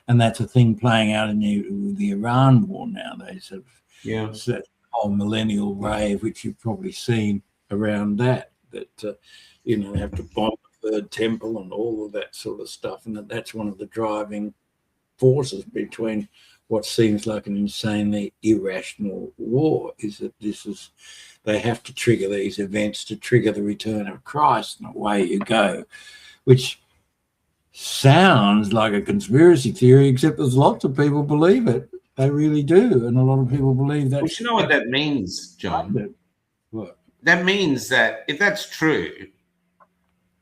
and that's a thing playing out in the Iran war nowadays. So that whole millennial rave, which you've probably seen around that they have to bomb the third temple and all of that sort of stuff, and that's one of the driving forces between what seems like an insanely irrational war, is that they have to trigger these events to trigger the return of Christ, and away you go, which sounds like a conspiracy theory, except there's lots of people believe it. They really do, and a lot of people believe that. Well, you know what that means, John? What? That means that if that's true,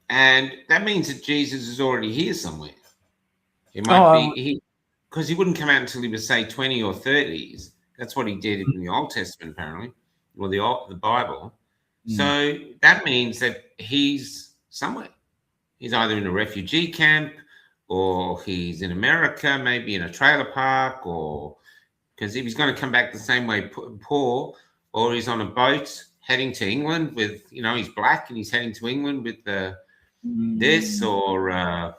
and that means that Jesus is already here somewhere. It might be because he wouldn't come out until he was, say, 20 or 30s. That's what he did in the Old Testament, apparently, or the Bible. So that means that he's somewhere. He's either in a refugee camp, or he's in America, maybe in a trailer park, or because if he's going to come back the same way Paul, or he's on a boat heading to England with, he's black and he's heading to England with this, or I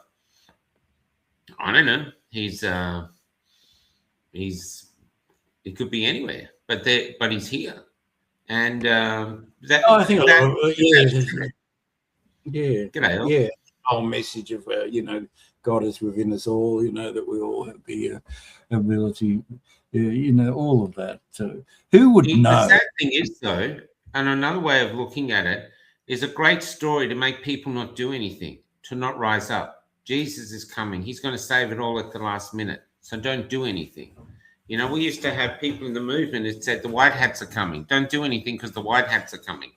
don't know. He could be anywhere, but he's here, and I think yeah. Whole message of God is within us all. That we all have the ability. All of that. So who would know? The sad thing is, though, and another way of looking at it is a great story to make people not do anything, to not rise up. Jesus is coming. He's going to save it all at the last minute. So don't do anything. We used to have people in the movement that said the white hats are coming. Don't do anything because the white hats are coming.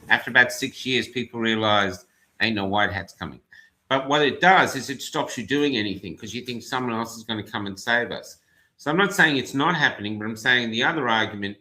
After about 6 years, people realized ain't no white hats coming. But what it does is it stops you doing anything because you think someone else is going to come and save us. So I'm not saying it's not happening, but I'm saying the other argument,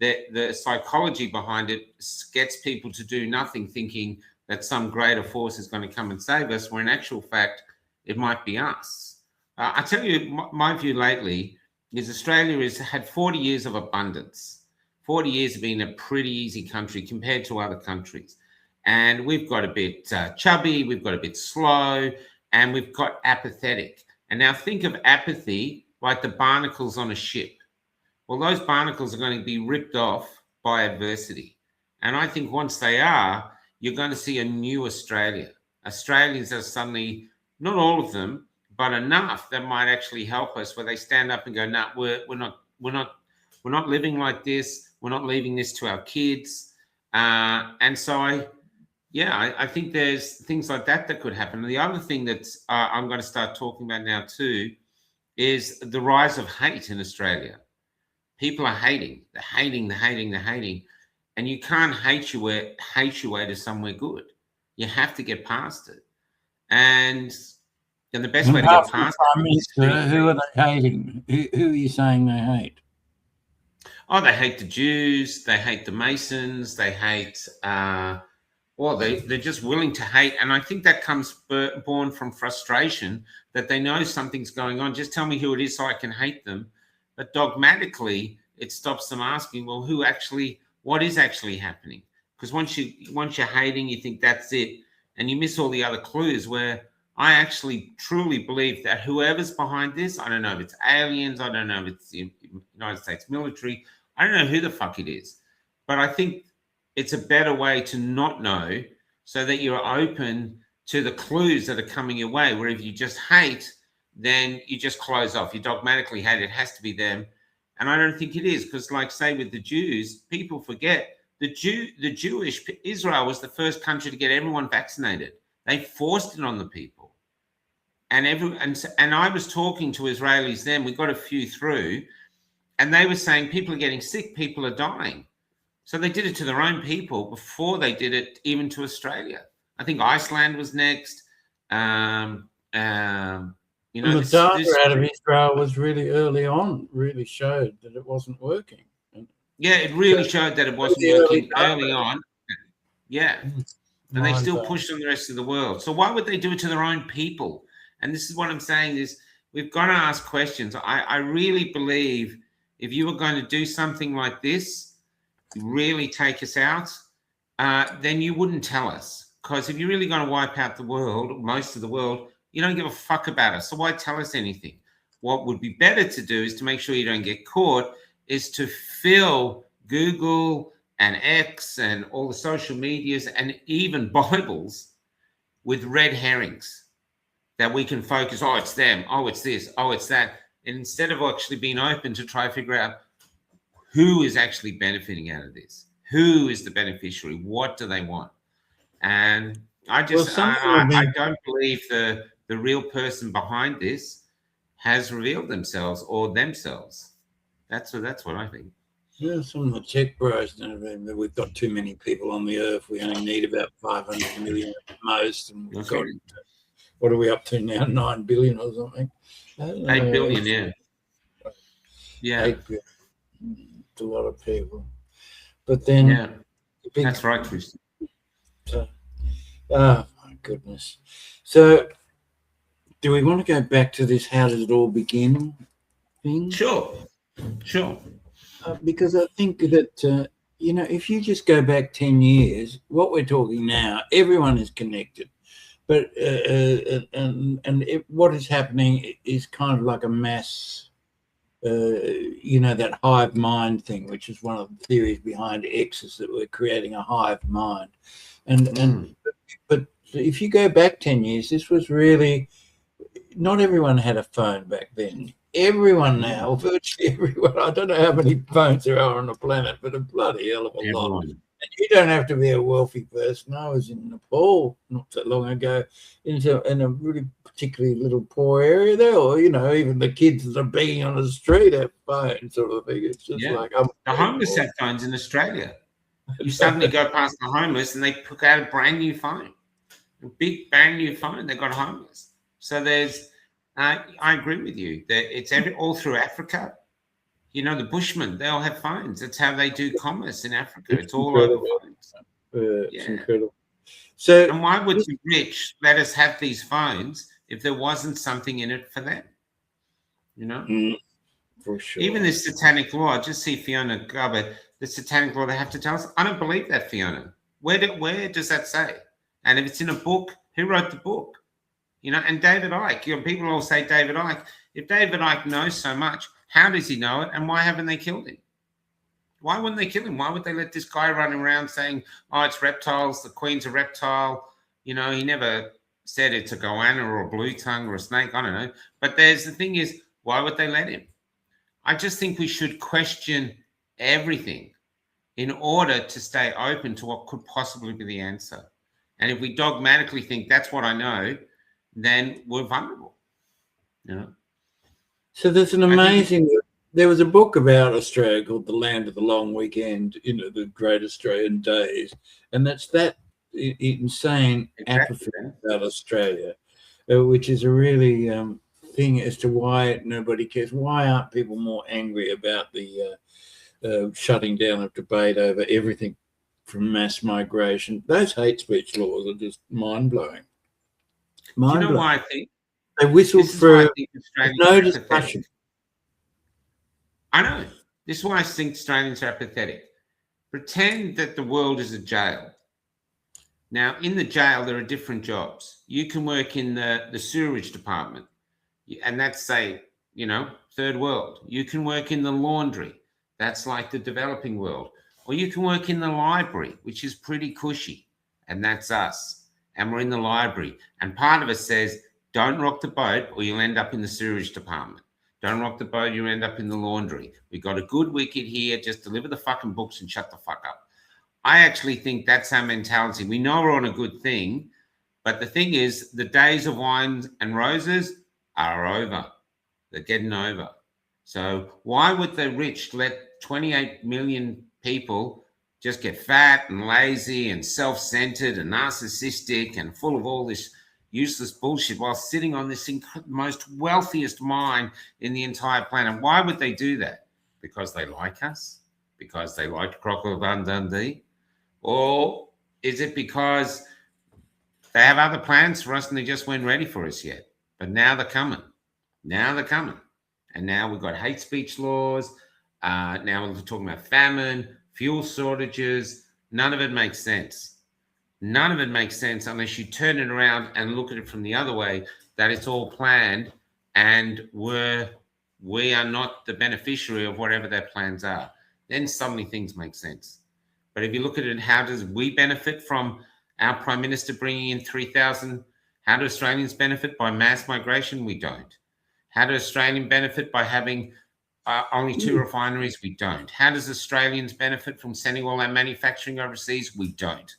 that the psychology behind it gets people to do nothing, thinking that some greater force is going to come and save us, where in actual fact, it might be us. I tell you, my view lately is Australia has had 40 years of abundance, 40 years of being a pretty easy country compared to other countries. And we've got a bit chubby, we've got a bit slow, and we've got apathetic. And now think of apathy like the barnacles on a ship. Well, those barnacles are going to be ripped off by adversity. And I think once they are, you're going to see a new Australia. Australians are suddenly, not all of them, but enough that might actually help us, where they stand up and go, "No, we're not living like this. We're not leaving this to our kids." And so I think there's things like that could happen. And the other thing that I'm going to start talking about now too is the rise of hate in Australia. People are hating. They're hating. And you can't hate your way to somewhere good. You have to get past it. And the best way to get past it. Who are they hating? Who are you saying they hate? Oh, they hate the Jews. They hate the Masons. They hate... they're just willing to hate. And I think that comes born from frustration, that they know something's going on. Just tell me who it is so I can hate them. But dogmatically, it stops them asking, well, what is actually happening? Because once you're hating, you think that's it. And you miss all the other clues, where I actually truly believe that whoever's behind this, I don't know if it's aliens, I don't know if it's the United States military, I don't know who the fuck it is. But I think it's a better way to not know, so that you're open to the clues that are coming your way, where if you just hate, then you just close off. You dogmatically hate, it has to be them. And I don't think it is, because like, say, with the Jews, people forget Israel was the first country to get everyone vaccinated. They forced it on the people. And I was talking to Israelis then, we got a few through, and they were saying people are getting sick, people are dying. So they did it to their own people before they did it even to Australia. I think Iceland was next. You And know, the data out of Israel was really early on, really showed that it wasn't working. yeah, it really showed that it wasn't working early on. Yeah. And they still pushed on the rest of the world. So why would they do it to their own people? And this is what I'm saying is we've got to ask questions. I really believe if you were going to do something like this, really take us out, then you wouldn't tell us. Because if you're really going to wipe out the world, most of the world, you don't give a fuck about us. So why tell us anything? What would be better to do is to make sure you don't get caught, is to fill Google and X and all the social medias and even Bibles with red herrings that we can focus, oh, it's them, oh, it's this, oh, it's that. And instead of actually being open to try to figure out who is actually benefiting out of this, who is the beneficiary, what do they want? And I just, I don't believe the real person behind this has revealed themselves or themselves. That's what I think. Yeah, some of the tech bros know that we've got too many people on the earth. We only need about 500 million at most. And we've got, what are we up to now? 9 billion or something? 8 billion, yeah. Yeah. 8 billion. It's a lot of people. But then... Yeah, that's right, Christian. So, oh, my goodness. So, do we want to go back to this how did it all begin thing? Sure. Because I think that, if you just go back 10 years, what we're talking now, everyone is connected. But what is happening is kind of like a mass, that hive mind thing, which is one of the theories behind X, is that we're creating a hive mind. But if you go back 10 years, this was really, not everyone had a phone back then. Everyone now, virtually everyone, I don't know how many phones there are on the planet, but a bloody hell of a lot. And you don't have to be a wealthy person. I was in Nepal not that long ago, in a really particularly little poor area there, or, even the kids that are begging on the street have phones sort of thing. It's just like... the homeless have phones in Australia. You suddenly go past the homeless and they put out a brand new phone. A big brand new phone, they've got homeless. So there's... I agree with you that it's all through Africa. The Bushmen, they all have phones. That's how they do commerce in Africa. It's all over phones. It's incredible. So, and why would the rich let us have these phones if there wasn't something in it for them? For sure. Even this satanic law, I just see Fiona Gabbard, the satanic law, they have to tell us. I don't believe that, Fiona. Where does that say? And if it's in a book, who wrote the book? And David Icke, people all say David Icke. If David Icke knows so much, how does he know it? And why haven't they killed him? Why wouldn't they kill him? Why would they let this guy run around saying, oh, it's reptiles, the queen's a reptile? He never said it's a goanna or a blue tongue or a snake. I don't know. But the thing is, why would they let him? I just think we should question everything in order to stay open to what could possibly be the answer. And if we dogmatically think that's what I know, then we're vulnerable. So there's an amazing... There was a book about Australia called The Land of the Long Weekend, the Great Australian Days. And that's that insane apathy about Australia, which is a really thing as to why nobody cares. Why aren't people more angry about the shutting down of debate over everything from mass migration? Those hate speech laws are just mind-blowing. Do you know why I think? They whistled for no discussion. I know. This is why I think Australians are apathetic. Pretend that the world is a jail. Now, in the jail, there are different jobs. You can work in the sewerage department, and that's, say, third world. You can work in the laundry. That's like the developing world. Or you can work in the library, which is pretty cushy, and that's us. And we're in the library. And part of us says, don't rock the boat or you'll end up in the sewage department. Don't rock the boat, you'll end up in the laundry. We got a good wicket here, just deliver the fucking books and shut the fuck up. I actually think that's our mentality. We know we're on a good thing, but the thing is, the days of wine and roses are over. They're getting over. So why would the rich let 28 million people just get fat and lazy and self-centered and narcissistic and full of all this useless bullshit while sitting on this most wealthiest mine in the entire planet. Why would they do that? Because they like us? Because they like Crocodile Dundee? Or is it because they have other plans for us and they just weren't ready for us yet? But now they're coming. Now they're coming. And now we've got hate speech laws. Now we're talking about famine, fuel shortages. None of it makes sense. None of it makes sense unless you turn it around and look at it from the other way, that it's all planned and we are not the beneficiary of whatever their plans are. Then suddenly things make sense. But if you look at it, how does we benefit from our Prime Minister bringing in 3,000? How do Australians benefit by mass migration? We don't. How do Australians benefit by having only 2 refineries? We don't. How does Australians benefit from sending all our manufacturing overseas? We don't.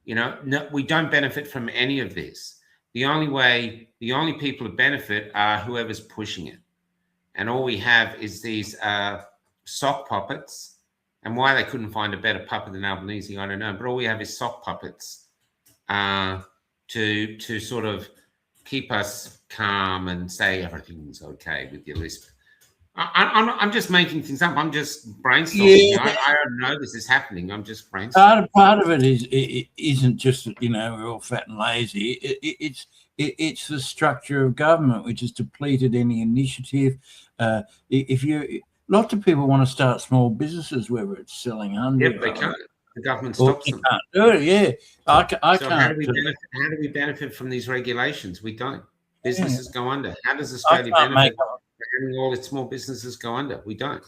No, we don't benefit from any of this. The only people who benefit are whoever's pushing it. And all we have is these sock puppets. And why they couldn't find a better puppet than Albanese, I don't know. But all we have is sock puppets to sort of keep us calm and say everything's okay with your lisp. I'm just making things up. I'm just brainstorming. Yeah. I don't know this is happening. I'm just brainstorming. Part of it isn't just that, we're all fat and lazy. It's the structure of government which has depleted any initiative. Lots of people want to start small businesses, whether it's selling under. Yep, they can't. The government stops them. Can't do it. Yeah, I so can't. How do we benefit from these regulations? We don't. Businesses go under. How does Australia benefit? Having all its small businesses go under. We don't.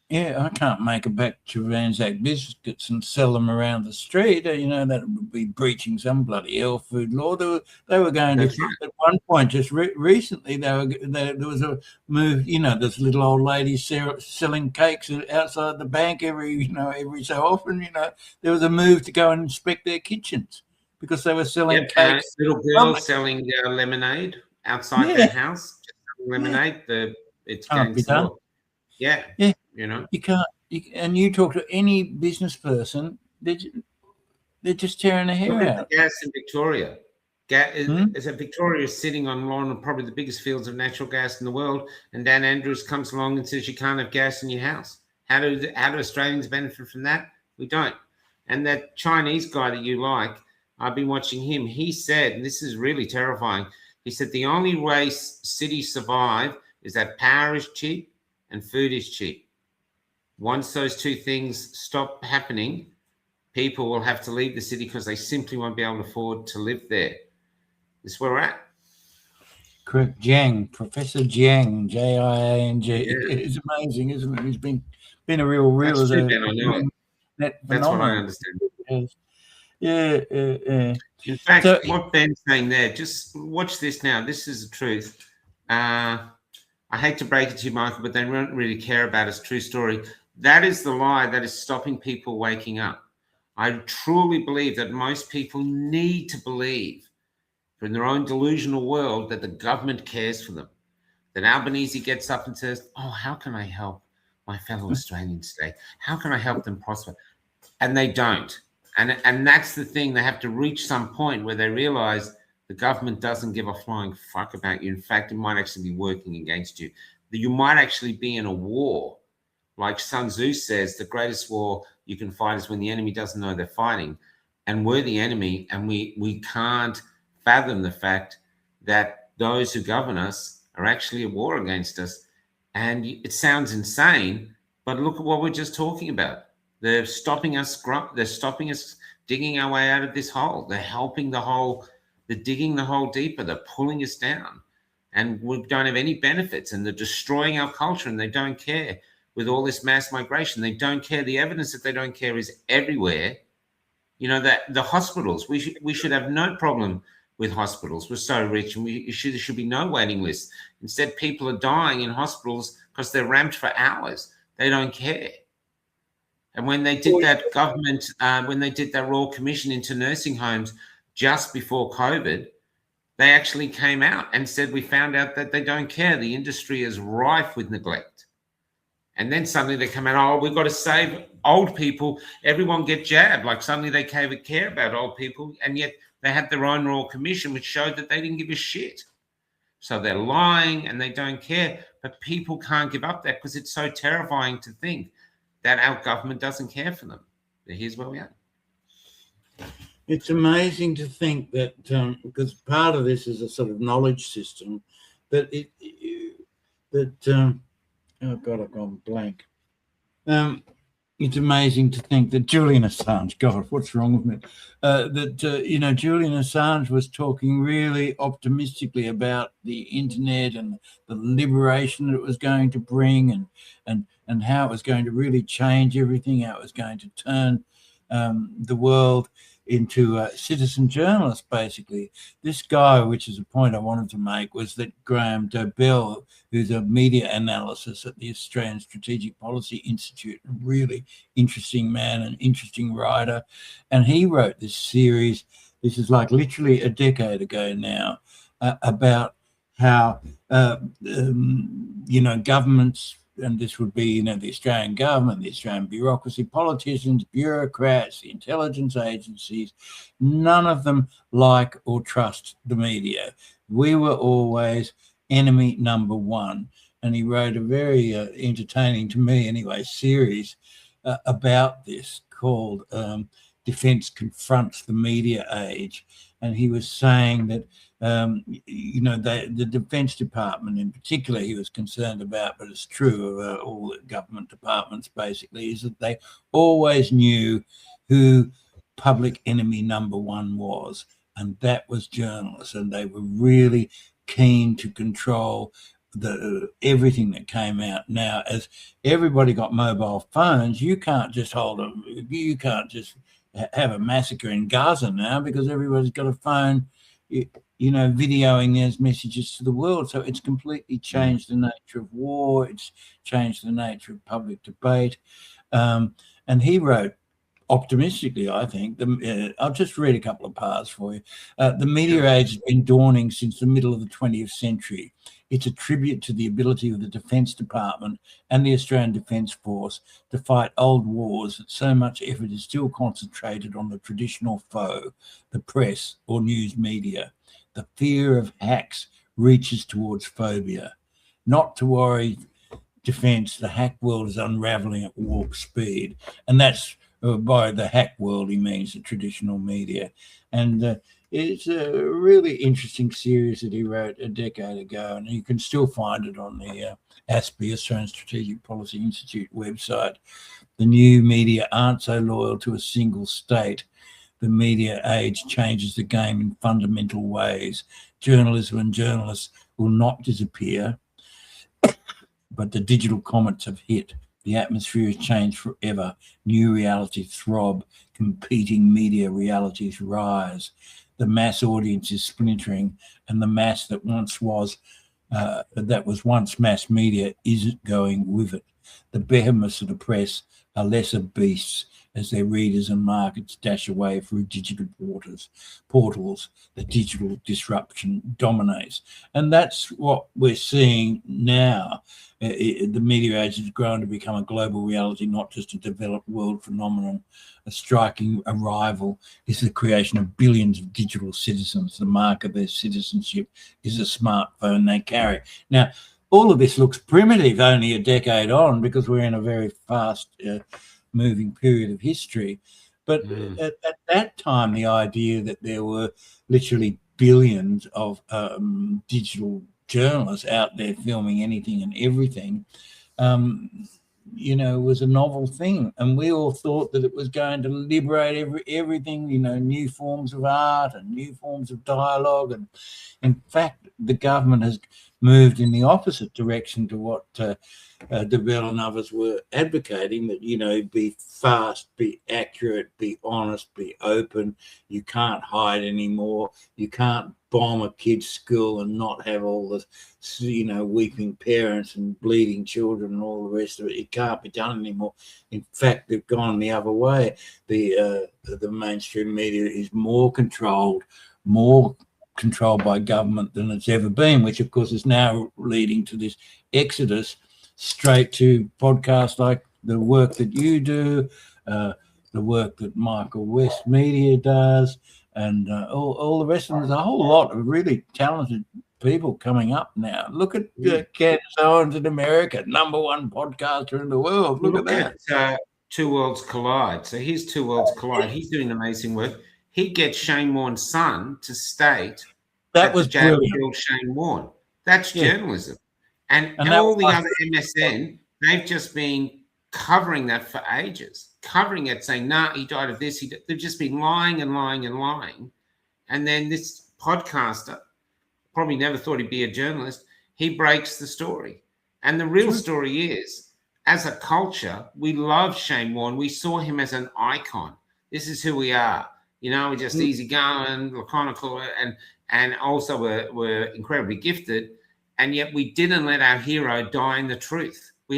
Yeah, I can't make a back to Anzac biscuits and sell them around the street. That would be breaching some bloody health food law. They were going to, at one point, just recently, there was a move. There's little old ladies selling cakes outside the bank every so often. There was a move to go and inspect their kitchens because they were selling cakes. Little girls selling lemonade outside their house. Lemonade, it's can't be done. Yeah. You can't. And you talk to any business person, they're just tearing their hair out. Gas in Victoria. Victoria is sitting on one of probably the biggest fields of natural gas in the world, and Dan Andrews comes along and says you can't have gas in your house. How do Australians benefit from that? We don't. And that Chinese guy that you like, I've been watching him. He said, and this is really terrifying. He said the only way cities survive is that power is cheap and food is cheap. Once those two things stop happening, people will have to leave the city because they simply won't be able to afford to live there. This is where we're at. Correct. Jiang, Professor Jiang, Jiang. It's amazing, isn't it? He's been a real. That's true, Ben, I know it. That's what I understand. Yeah. In fact, what Ben's saying there, just watch this now. This is the truth. I hate to break it to you, Michael, but they don't really care about it's true story. That is the lie that is stopping people waking up. I truly believe that most people need to believe from their own delusional world that the government cares for them. That Albanese gets up and says, oh, how can I help my fellow Australians today? How can I help them prosper? And they don't. And that's the thing. They have to reach some point where they realize the government doesn't give a flying fuck about you. In fact, it might actually be working against you. That you might actually be in a war. Like Sun Tzu says, the greatest war you can fight is when the enemy doesn't know they're fighting. And we're the enemy, and we can't fathom the fact that those who govern us are actually at war against us. And it sounds insane, but look at what we're just talking about. They're stopping us. They're stopping us digging our way out of this hole. They're helping the hole. They're digging the hole deeper. They're pulling us down, and we don't have any benefits. And they're destroying our culture, and they don't care. With all this mass migration, they don't care. The evidence that they don't care is everywhere. That the hospitals. We should have no problem with hospitals. We're so rich, and there should be no waiting lists. Instead, people are dying in hospitals because they're ramped for hours. They don't care. And when they did that when they did that Royal Commission into nursing homes just before COVID, they actually came out and said, we found out that they don't care. The industry is rife with neglect. And then suddenly they come out, oh, we've got to save old people. Everyone get jabbed. Like suddenly they care about old people. And yet they had their own Royal Commission, which showed that they didn't give a shit. So they're lying and they don't care. But people can't give up that because it's so terrifying to think that our government doesn't care for them. But here's where we are. It's amazing to think that, because part of this is a sort of knowledge system, that oh God, I've gone blank. It's amazing to think that Julian Assange, God, what's wrong with me? Julian Assange was talking really optimistically about the internet and the liberation that it was going to bring, and how it was going to really change everything, how it was going to turn the world into citizen journalists, basically. This guy, which is a point I wanted to make, was that Graham Dobell, who's a media analyst at the Australian Strategic Policy Institute, a really interesting man, an interesting writer. And he wrote this series, this is like literally a decade ago now, about how, governments, and this would be, the Australian government, the Australian bureaucracy, politicians, bureaucrats, the intelligence agencies, none of them like or trust the media. We were always enemy number one. And he wrote a very entertaining, to me anyway, series about this called Defence Confronts the Media Age. And he was saying that the Defence Department in particular he was concerned about, but it's true of all the government departments basically, is that they always knew who public enemy number one was, and that was journalists, and they were really keen to control everything that came out. Now, as everybody got mobile phones, you can't just have a massacre in Gaza now because everybody's got a phone, videoing those messages to the world. So it's completely changed the nature of war. It's changed the nature of public debate. And he wrote optimistically, I think, I'll just read a couple of parts for you. The media age has been dawning since the middle of the 20th century. It's a tribute to the ability of the Defence Department and the Australian Defence Force to fight old wars that so much effort is still concentrated on the traditional foe, the press or news media. The fear of hacks reaches towards phobia. Not to worry, Defence, the hack world is unravelling at warp speed. And that's, by the hack world, he means the traditional media. And it's a really interesting series that he wrote a decade ago, and you can still find it on the ASPI, Australian Strategic Policy Institute website. The new media aren't so loyal to a single state. The media age changes the game in fundamental ways. Journalism and journalists will not disappear, but the digital comets have hit. The atmosphere has changed forever. New realities throb. Competing media realities rise. The mass audience is splintering, and the mass that was once mass media isn't going with it. The behemoths of the press are lesser beasts as their readers and markets dash away through digital portals. The digital disruption dominates. And that's what we're seeing now. The media age has grown to become a global reality, not just a developed world phenomenon. A striking arrival is the creation of billions of digital citizens. The mark of their citizenship is a smartphone they carry. Now, all of this looks primitive only a decade on because we're in a very fast moving period of history. But at that time, the idea that there were literally billions of digital journalists out there filming anything and everything, was a novel thing. And we all thought that it was going to liberate everything, new forms of art and new forms of dialogue. And in fact, the government has moved in the opposite direction to what Dobell and others were advocating, that, be fast, be accurate, be honest, be open. You can't hide anymore. You can't bomb a kid's school and not have all the, weeping parents and bleeding children and all the rest of it. It can't be done anymore. In fact, they've gone the other way. The mainstream media is more controlled by government than it's ever been, which of course is now leading to this exodus straight to podcasts like the work that you do, the work that Michael West Media does, and all the rest of them. There's a whole lot of really talented people coming up now. Look at Candace Owens in America, #1 podcaster in the world. Look at that. Two Worlds Collide. So here's Two Worlds Collide. He's doing amazing work. He gets Shane Warne's son to state that was the jab brilliant. killed Shane Warne. That's journalism. And all the other MSN, they've just been covering that for ages, covering it, saying, nah, he died of this. They've just been lying and lying and lying. And then this podcaster, probably never thought he'd be a journalist, he breaks the story. And the real story is, as a culture, we love Shane Warne. We saw him as an icon. This is who we are. You know, we're just easygoing, laconical, and also we're incredibly gifted. And yet we didn't let our hero die in the truth. I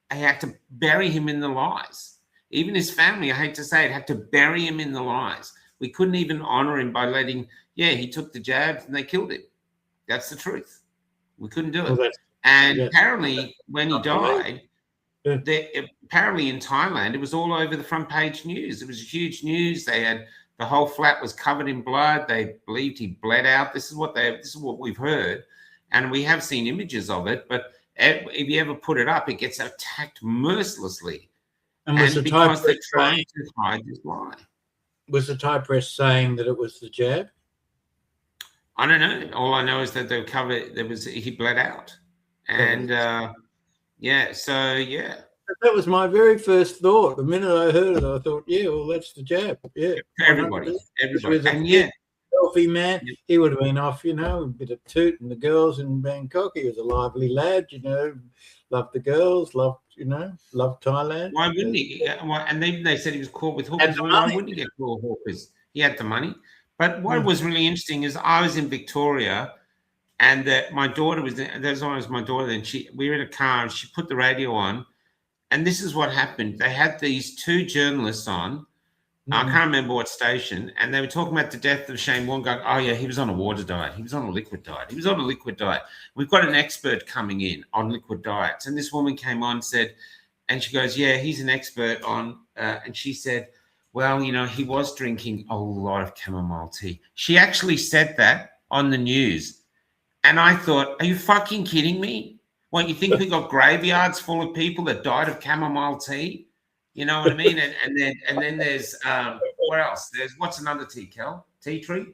had to bury him in the lies. Even his family, I hate to say it, had to bury him in the lies. We couldn't even honor him by letting, he took the jabs and they killed him. That's the truth. We couldn't do it. And apparently when he died, apparently in Thailand, it was all over the front page news. It was huge news. They had, the whole flat was covered in blood. They believed he bled out. This is what we've heard. And we have seen images of it, but if you ever put it up, it gets attacked mercilessly. And because they're trying to hide this lie. Was the Thai press saying that it was the jab? I don't know. All I know is that they covered. He bled out, and That was my very first thought. The minute I heard it, I thought, that's the jab. Yeah, everybody, and healthy man. He would have been off, a bit of toot and the girls in Bangkok. He was a lively lad, loved the girls, loved Thailand. Why wouldn't he? And then they said he was caught with hookers. Why wouldn't he get caught with hookers? He had the money. But what was really interesting is I was in Victoria, and my daughter was there. That was my daughter. Then we were in a car, and she put the radio on, and this is what happened. They had these two journalists on. I can't remember what station, and they were talking about the death of Shane Warne, going, oh, yeah, he was on a water diet. He was on a liquid diet. He was on a liquid diet. We've got an expert coming in on liquid diets. And this woman came on and she goes, yeah, he's an expert on, and she said, well, he was drinking a lot of chamomile tea. She actually said that on the news. And I thought, are you fucking kidding me? What, you think we got graveyards full of people that died of chamomile tea? You know what I mean? And then there's what else? What's another tea, Kel? Tea tree?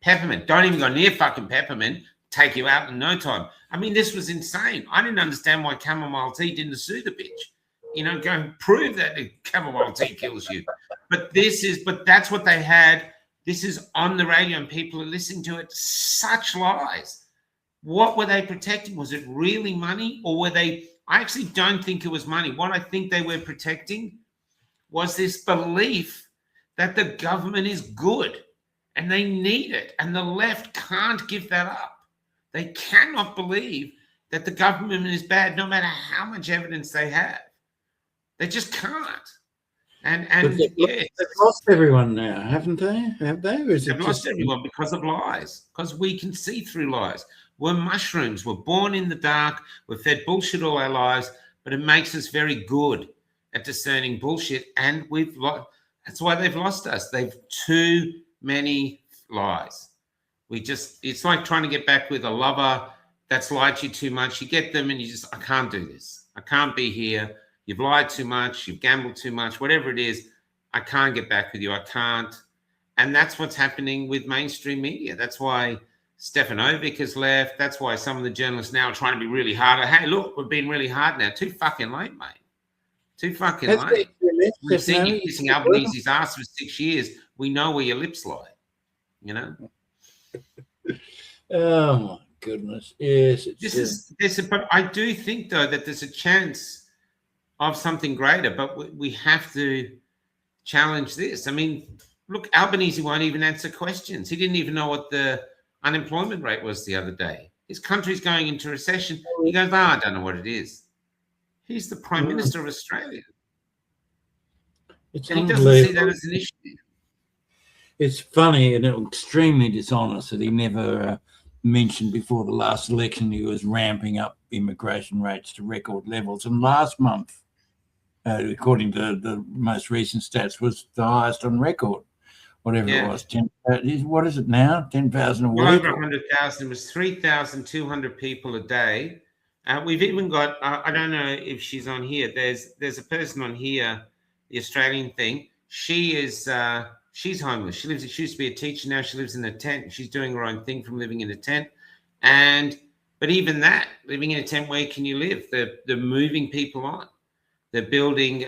Peppermint. Don't even go near fucking peppermint. Take you out in no time. I mean, this was insane. I didn't understand why chamomile tea didn't sue the bitch. Go and prove that chamomile tea kills you. But that's what they had. This is on the radio and people are listening to it. Such lies. What were they protecting? Was it really money, or were they? I actually don't think it was money. What I think they were protecting was this belief that the government is good and they need it. And the left can't give that up. They cannot believe that the government is bad, no matter how much evidence they have. They just can't. They've lost everyone now, haven't they? Have they? They've lost everyone because of lies, because we can see through lies. We're mushrooms. We're born in the dark. We're fed bullshit all our lives, but it makes us very good at discerning bullshit. And that's why they've lost us. They've too many lies. It's like trying to get back with a lover that's lied to you too much. You get them and I can't do this. I can't be here. You've lied too much. You've gambled too much, whatever it is. I can't get back with you. I can't. And that's what's happening with mainstream media. That's why Stefanovic has left. That's why some of the journalists now are trying to be really hard. Hey, look, we've been really hard now. Too fucking late, mate. Too fucking late. We've seen you kissing Albanese's ass for 6 years. We know where your lips lie. Oh my goodness! Yes, but I do think though that there's a chance of something greater. But we have to challenge this. I mean, look, Albanese won't even answer questions. He didn't even know what the unemployment rate was the other day. His country's going into recession. He goes, I don't know what it is. He's the Prime Minister of Australia. And he doesn't see that as an issue. It's funny and extremely dishonest that he never mentioned before the last election he was ramping up immigration rates to record levels. And last month, according to the most recent stats, was the highest on record. whatever Yeah. it was. 10, what is it now? 10,000 a week? Well over 100,000. It was 3,200 people a day. We've even got, I don't know if she's on here. There's a person on here, the Australian thing. She is, she's homeless. She used to be a teacher. Now she lives in a tent. She's doing her own thing from living in a tent. But even that, living in a tent, where can you live? They're moving people on. They're building,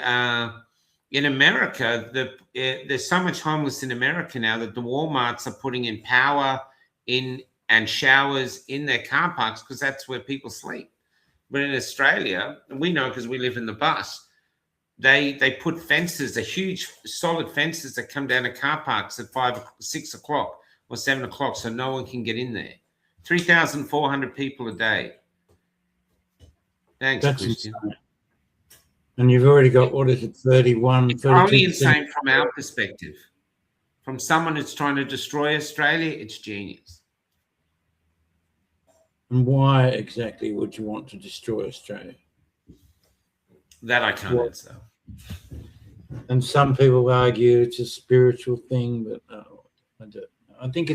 in America, there's so much homeless in America now that the Walmarts are putting in power in and showers in their car parks because that's where people sleep. But in Australia, and we know because we live in the bus, they put fences, the huge solid fences that come down to car parks at 5, 6 o'clock or 7 o'clock, so no one can get in there. 3,400 people a day. Thanks, That's Christian. insane. And you've already got, what is it, 31, It's 32%? only insane from our perspective. From someone who's trying to destroy Australia, it's genius. And why exactly would you want to destroy Australia? That I can't answer. And some people argue it's a spiritual thing, but no, I don't. I think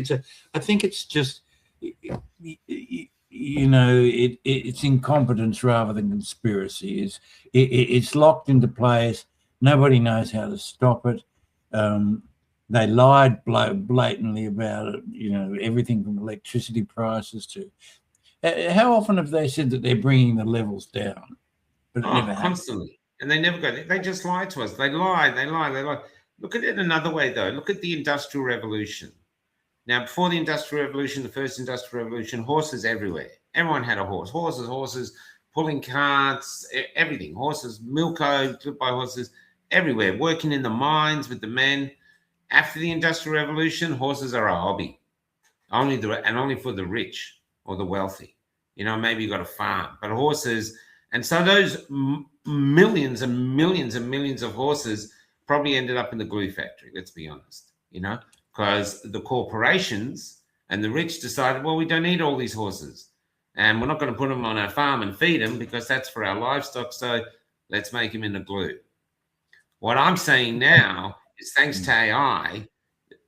it's just, you know, it's incompetence rather than conspiracy. It's locked into place. Nobody knows how to stop it. They lied blatantly about it. You know, everything from electricity prices to how often have they said that they're bringing the levels down? But it never happens. Constantly. And they never go. They just lie to us. They lie. Look at it another way, though. Look at the Industrial Revolution. Now, before the Industrial Revolution, the first Industrial Revolution, horses everywhere. Everyone had a horse. Horses, pulling carts, everything. Horses, milko, driven by horses, everywhere. Working in the mines with the men. After the Industrial Revolution, horses are a hobby. Only for the rich or the wealthy. You know, maybe you got a farm. But horses, and so those millions and millions and millions of horses probably ended up in the glue factory, let's be honest, you know, because the corporations and the rich decided, well, we don't need all these horses and we're not going to put them on our farm and feed them because that's for our livestock. So let's make them into glue. What I'm saying now is thanks to AI,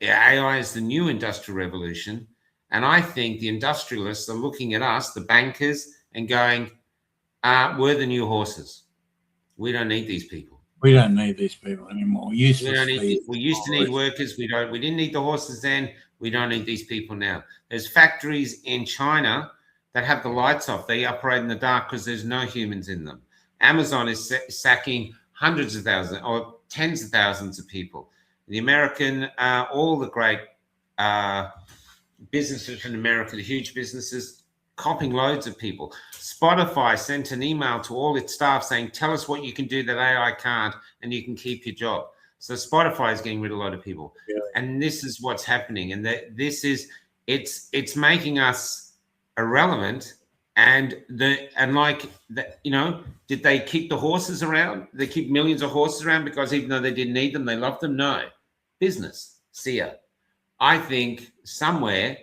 AI is the new industrial revolution. And I think the industrialists are looking at us, the bankers, and going, we're the new horses. We don't need these people. We don't need these people anymore. Useless. We used to need workers. We didn't need the horses then. We don't need these people now. There's factories in China that have the lights off. They operate in the dark because there's no humans in them. Amazon is sacking hundreds of thousands or tens of thousands of people. The American, all the great businesses in America, the huge businesses, copying loads of people. Spotify sent an email to all its staff saying, tell us what you can do that AI can't, and you can keep your job. So Spotify is getting rid of a lot of people. Yeah. And this is what's happening. And it's making us irrelevant. And you know, did they keep the horses around? They keep millions of horses around because even though they didn't need them, they loved them? No. Business. See ya. I think somewhere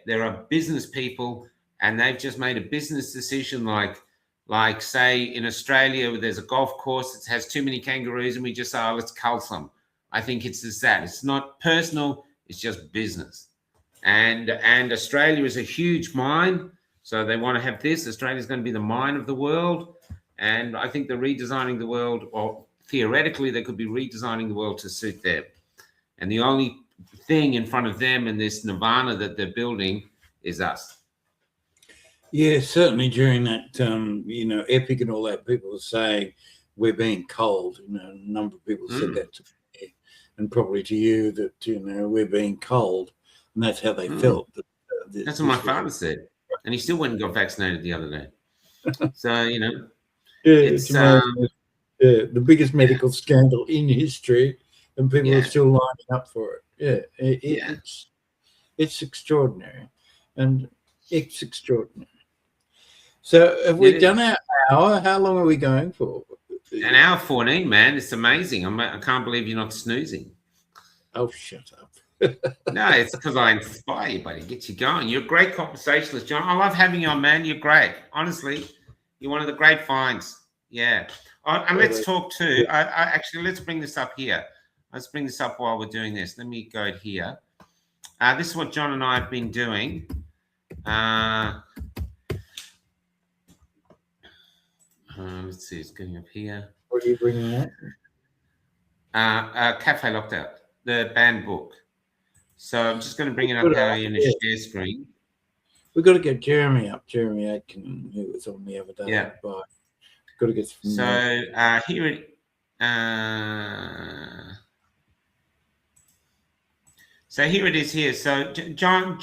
there are business people and they've just made a business decision like say in Australia where there's a golf course that has too many kangaroos and we just say, let's cull some. I think it's just that. It's not personal, it's just business. And Australia is a huge mine, so they want to have this. Australia's going to be the mine of the world. And I think they're redesigning the world, or theoretically they could be redesigning the world to suit them. And the only thing in front of them in this nirvana that they're building is us. Yeah, certainly during that, you know, epic and all that, people were saying we're being cold. You know, a number of people said that to me and probably to you that, you know, we're being cold. And that's how they felt. That's what my father said. And he still went and got vaccinated the other day. So, you know. Yeah, it's the biggest medical scandal in history. And people are still lining up for it. Yeah, it's extraordinary. And it's extraordinary. So have we done our hour? How long are we going for? An hour 14, man. It's amazing. I can't believe you're not snoozing. Oh, shut up. No, it's because I inspire you, buddy. Get you going. You're a great conversationalist, John. I love having you on, man. You're great. Honestly, you're one of the great finds. Yeah. And let's talk too. Actually, let's bring this up here. Let's bring this up while we're doing this. Let me go here. This is what John and I have been doing. Let's see, it's getting up here. What are you bringing up? Cafe Locked Out, the banned book. So I'm just going to bring it up now in a share screen. We've got to get Jeremy up. Jeremy Atkin, who was on the other day. Yeah. But got to get some. So here it. So here it is. Here. So John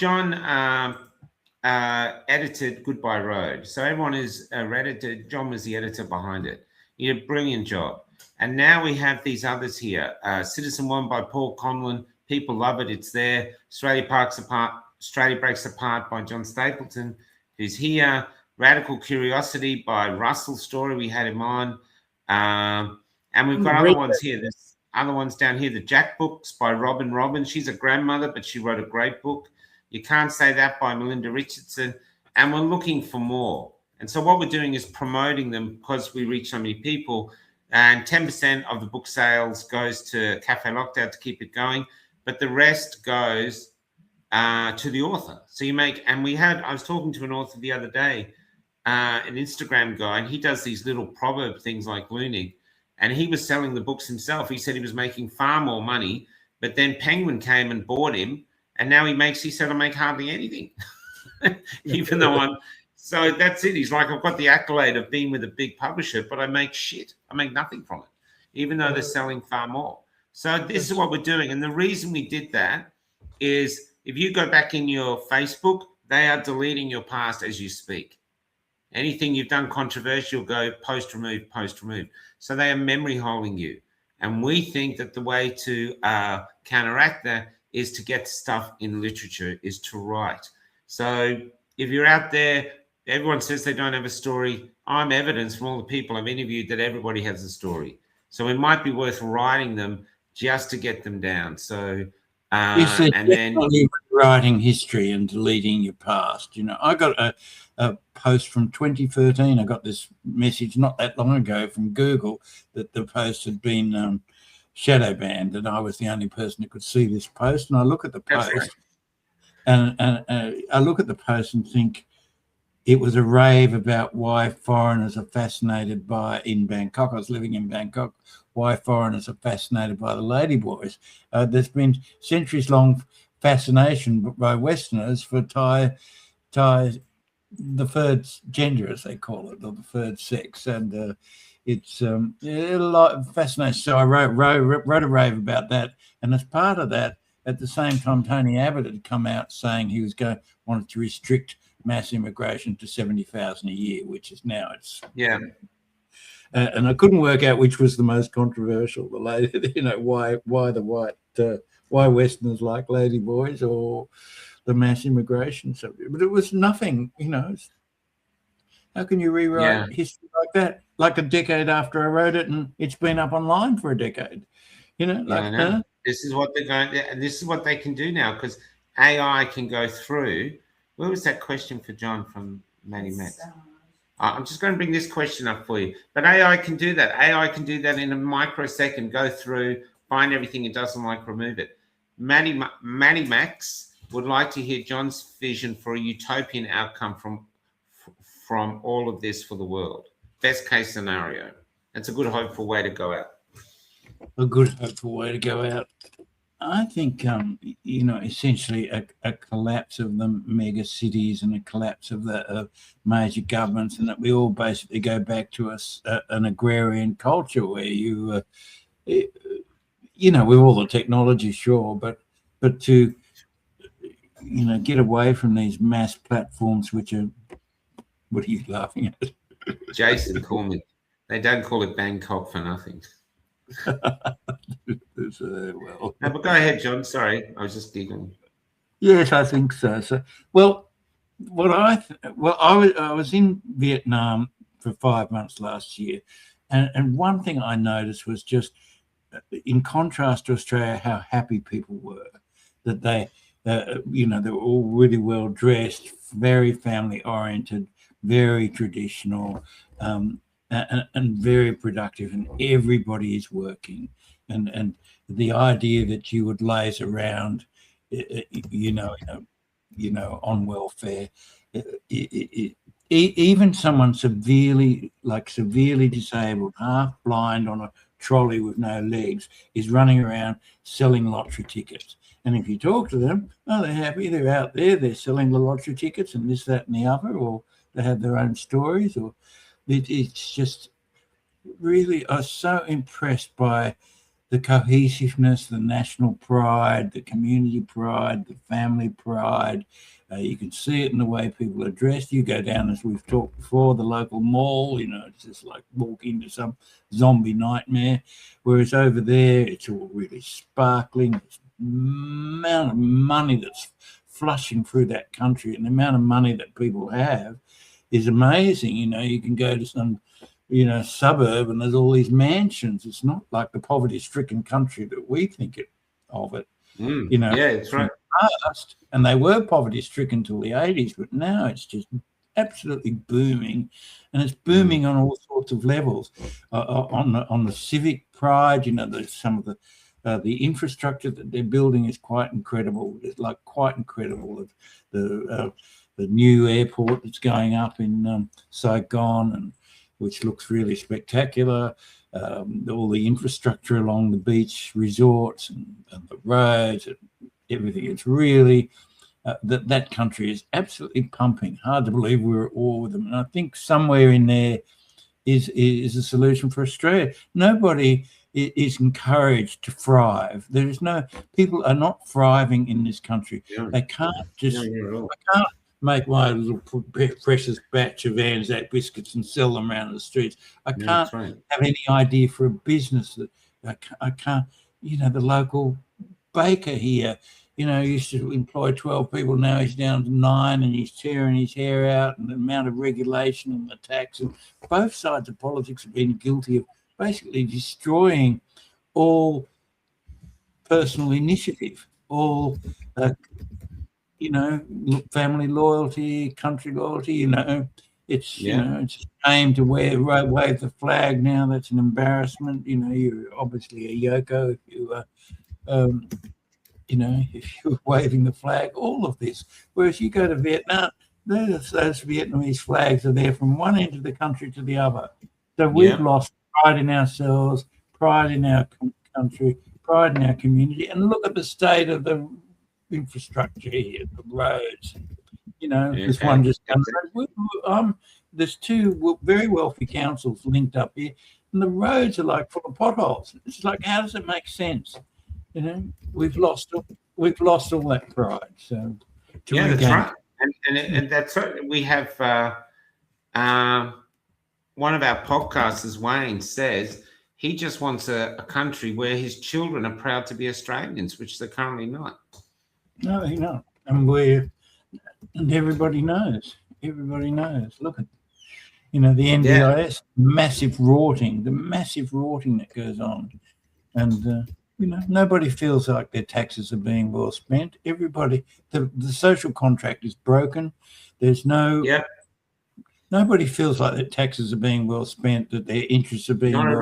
edited Goodbye Road. So everyone is read it. John was the editor behind it. He did a brilliant job. And now we have these others here. Citizen One by Paul Conlon. People love it. It's there. Australia Breaks Apart by John Stapleton, who's here. Radical Curiosity by Russell Story. We had him on. And we've got other ones here. There's other ones down here. The Jack books by Robin. She's a grandmother, but she wrote a great book. You Can't Say That by Melinda Richardson. And we're looking for more. And so what we're doing is promoting them because we reach so many people. And 10% of the book sales goes to Cafe Locked Out to keep it going. But the rest goes to the author. So you make, and I was talking to an author the other day, an Instagram guy, and he does these little proverb things like looning. And he was selling the books himself. He said he was making far more money, but then Penguin came and bought him. And now he said, I make hardly anything, even though so that's it. He's like, I've got the accolade of being with a big publisher, but I make shit. I make nothing from it, even though they're selling far more. So this is what we're doing. And the reason we did that is if you go back in your Facebook, they are deleting your past as you speak. Anything you've done controversial, go post remove. So they are memory holding you. And we think that the way to counteract that is to get stuff in literature, is to write. So if you're out there, everyone says they don't have a story. I'm evidence from all the people I've interviewed that everybody has a story. So it might be worth writing them just to get them down. So and then writing history and deleting your past. You know, I got a post from 2013. I got this message not that long ago from Google that the post had been shadow banned, and I was the only person who could see this post. And I look at the post, right. and I look at the post and think it was a rave about why foreigners are fascinated by, in Bangkok. I was living in Bangkok. Why foreigners are fascinated by the ladyboys. There's been centuries-long fascination by Westerners for Thai, the third gender, as they call it, or the third sex, and it's a lot of fascination. So I wrote a rave about that, and as part of that, at the same time, Tony Abbott had come out saying he was wanted to restrict mass immigration to 70,000 a year, which is now and I couldn't work out which was the most controversial. The lady, you know, why Westerners like ladyboys or the mass immigration subject. But it was nothing, you know. How can you rewrite history like that? Like a decade after I wrote it, and it's been up online for a decade. You know, like this is what they're going. And this is what they can do now because AI can go through. Where was that question for John from Maddie Max? I'm just going to bring this question up for you. But AI can do that. AI can do that in a microsecond, go through, find everything it doesn't like, remove it. Maddie Max would like to hear John's vision for a utopian outcome from all of this for the world. Best case scenario. That's a good, hopeful way to go out. A good, hopeful way to go out. I think, you know, essentially a collapse of the mega cities and a collapse of the major governments, and that we all basically go back to an agrarian culture where you know, with all the technology, sure, but to, you know, get away from these mass platforms, which are, what are you laughing at? Jason, call me. They don't call it Bangkok for nothing. Well, no, but go ahead, John. Sorry, I was just giggling. Yes, I think so. So, well, I was in Vietnam for 5 months last year, and one thing I noticed was just, in contrast to Australia, how happy people were. That they, you know, they were all really well dressed, very family oriented, very traditional. And very productive, and everybody is working. and the idea that you would laze around, on welfare, even someone severely disabled, half blind on a trolley with no legs, is running around selling lottery tickets. And if you talk to them, oh, they're happy. They're out there. They're selling the lottery tickets and this, that, and the other, or they have their own stories. Or it's just really, I was so impressed by the cohesiveness, the national pride, the community pride, the family pride. You can see it in the way people are dressed. You go down, as we've talked before, the local mall, it's just like walking into some zombie nightmare. Whereas over there, it's all really sparkling. It's the amount of money that's flushing through that country and the amount of money that people have is amazing. You can go to some suburb and there's all these mansions. It's not like the poverty-stricken country that we think of it. Yeah, that's right. Past, and they were poverty-stricken till the 80s, but now it's just absolutely booming, and it's booming on all sorts of levels. On the civic pride, some of the infrastructure that they're building is quite incredible. It's like quite incredible. The new airport that's going up in Saigon, and which looks really spectacular. All the infrastructure along the beach resorts and the roads and everything. It's really that country is absolutely pumping. Hard to believe we're at war with them. And I think somewhere in there is a solution for Australia. Nobody is encouraged to thrive. People are not thriving in this country. Yeah. They can't just. I can't make my little precious batch of Anzac biscuits and sell them around the streets. I can't have any idea for a business that I can't. The local baker here, used to employ 12 people. Now he's down to 9, and he's tearing his hair out. And the amount of regulation and the tax, and both sides of politics have been guilty of basically destroying all personal initiative, all family loyalty, country loyalty. It's it's a shame to wave the flag now. That's an embarrassment. You're obviously a Yoko if you're waving the flag. All of this. Whereas you go to Vietnam, those Vietnamese flags are there from one end of the country to the other. So we've lost pride in ourselves, pride in our country, pride in our community, and look at the state of the infrastructure here, the roads. This one just comes. There's 2 very wealthy councils linked up here, and the roads are like full of potholes. It's like, how does it make sense? We've lost all that pride. So that's right. And that's right. We have one of our podcasters, Wayne, says he just wants a country where his children are proud to be Australians, which they're currently not. No, they're not. And everybody knows. Everybody knows. Look at, the NDIS, massive rorting that goes on. And, nobody feels like their taxes are being well spent. Everybody, the social contract is broken. There's no... Yeah. Nobody feels like their taxes are being well spent, that their interests are being Not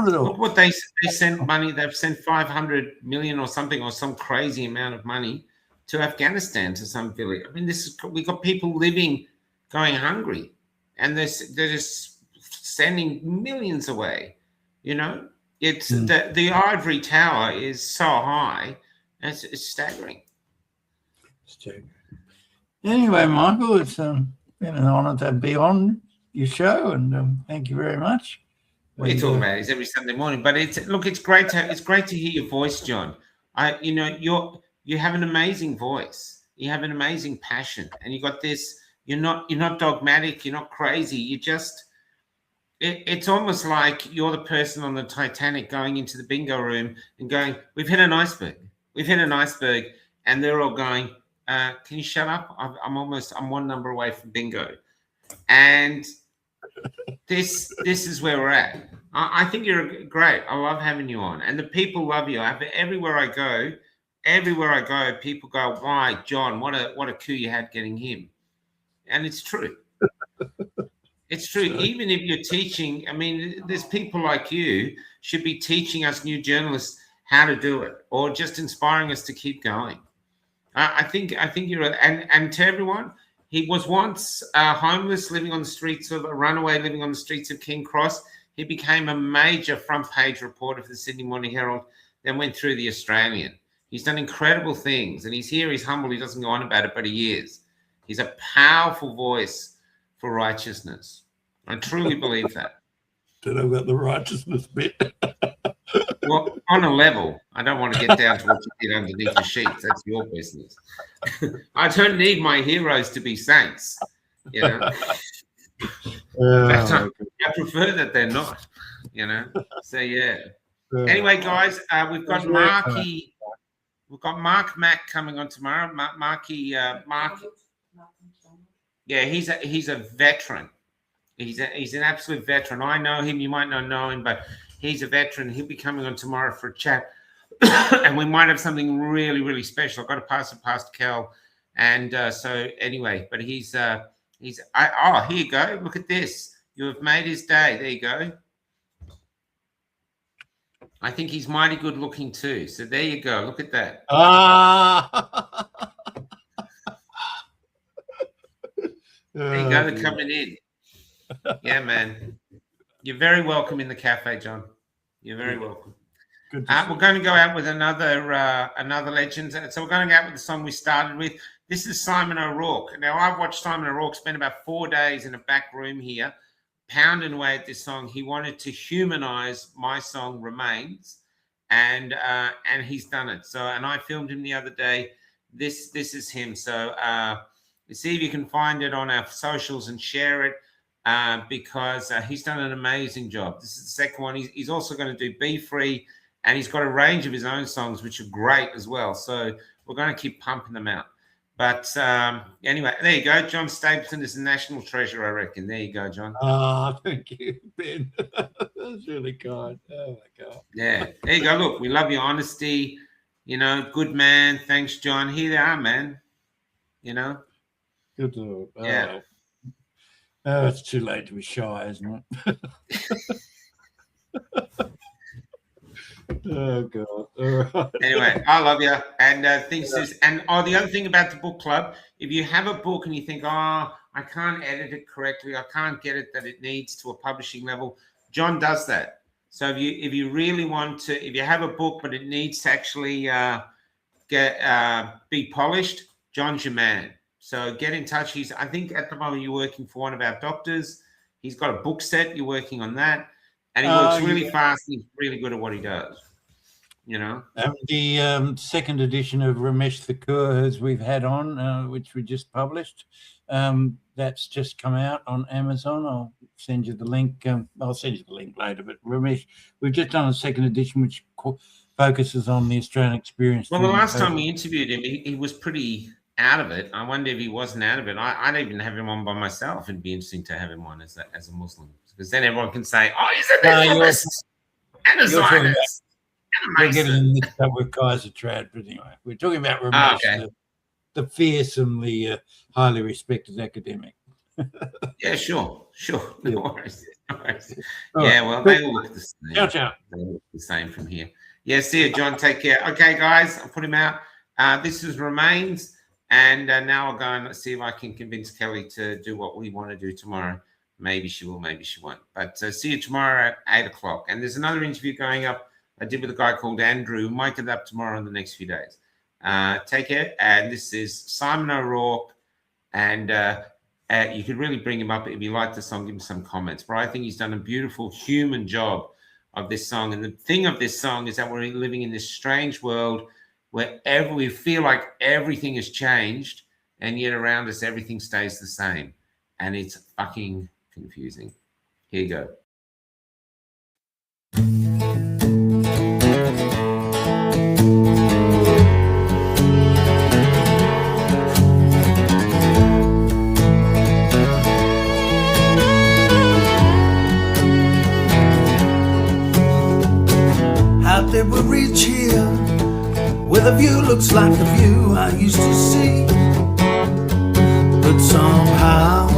at all. Look what they sent money. They've sent 500 million or something, or some crazy amount of money to Afghanistan, to some village. I mean, we got people going hungry, and they're just sending millions away. It's the ivory tower is so high, it's staggering. Anyway, Michael, it's been an honour to be on your show, and thank you very much. What are you talking about? It's every Sunday morning, but it's great to hear your voice, John. You have an amazing voice. You have an amazing passion, and you got this. You're not dogmatic. You're not crazy. You just. It's almost like you're the person on the Titanic going into the bingo room and going, "We've hit an iceberg. We've hit an iceberg," and they're all going, "Can you shut up? I'm one number away from bingo," and. This is where we're at. I think you're great. I love having you on, and the people love you. Everywhere I go, people go, "Why, John? What a coup you had getting him," and it's true. It's true. So- Even if you're teaching, I mean, there's people like you should be teaching us new journalists how to do it, or just inspiring us to keep going. I think you're, and to everyone, he was once homeless, living on the streets of a runaway, living on the streets of King Cross. He became a major front page reporter for the Sydney Morning Herald, then went through the Australian. He's done incredible things, and he's here. He's humble. He doesn't go on about it, but he is. He's a powerful voice for righteousness. I truly believe that. Don't know about the righteousness bit. Well, on a level, I don't want to get down to what you did underneath the sheets. That's your business. I don't need my heroes to be saints. You know, I prefer that they're not. You know, so yeah. Anyway, guys, we've got Marky. We've got Mark Mack coming on tomorrow. Mark. Yeah, he's a veteran. He's an absolute veteran. I know him. You might not know him, but he's a veteran. He'll be coming on tomorrow for a chat, and we might have something really, really special. I've got to pass it past Kel, and so anyway. But he's here you go. Look at this. You have made his day. There you go. I think he's mighty good looking too. So there you go. Look at that. There you go. They're coming in. Yeah, man. You're very welcome in the cafe, John. You're very welcome. Good We're going to go out with another legend. So we're going to go out with the song we started with. This is Simon O'Rourke. Now, I've watched Simon O'Rourke spend about 4 days in a back room here, pounding away at this song. He wanted to humanize my song Remains, and he's done it. So, and I filmed him the other day. This is him. So see if you can find it on our socials and share it. Because he's done an amazing job. This is the second one. He's also going to do Be Free, and he's got a range of his own songs, which are great as well. So we're going to keep pumping them out. But anyway, there you go. John Stapleton is a national treasure, I reckon. There you go, John. Oh, thank you, Ben. That's really kind. Oh, my God. Yeah, there you go. Look, we love your honesty. You know, good man. Thanks, John. Here they are, man. You know? Good to Yeah. Oh, it's too late to be shy, isn't it? Oh, God. All right. Anyway, I love you. And the other thing about the book club, if you have a book and you think, I can't edit it correctly, I can't get it that it needs to a publishing level, John does that. So if you really want to, if you have a book but it needs to actually be polished, John's your man. So get in touch. I think at the moment you're working for one of our doctors. He's got a book set. You're working on that. And he works really fast. He's really good at what he does. You know? The second edition of Ramesh Thakur, as we've had on, which we just published, that's just come out on Amazon. I'll send you the link. I'll send you the link later. But Ramesh, we've just done a second edition, which focuses on the Australian experience. Well, the last time we interviewed him, he was pretty out of it. I wonder if he wasn't out of it. I'd even have him on by myself. It'd be interesting to have him on as a Muslim, because then everyone can say, he's an Islamist and a Zionist and a We're Mason. getting mixed up with Kaiser Trad, but anyway, we're talking about Ramesh, Okay. the fearsomely highly respected academic. Yeah, sure. No Yeah. worries. All Yeah, right. well, they all look the same. Ciao, ciao. They look the same from here. Yeah, see you, John. Take care. Okay, guys, I'll put him out. This is Remains. And now I'll go and see if I can convince Kelly to do what we want to do tomorrow. Maybe she will, maybe she won't. But see you tomorrow at 8 o'clock. And there's another interview going up I did with a guy called Andrew. We might get up tomorrow in the next few days. Take care. And this is Simon O'Rourke. And you could really bring him up. If you like the song, give him some comments. But I think he's done a beautiful human job of this song. And the thing of this song is that we're living in this strange world wherever we feel like everything has changed, and yet around us everything stays the same, and it's fucking confusing. Here you go. How did we reach here? Where the view looks like the view I used to see. But somehow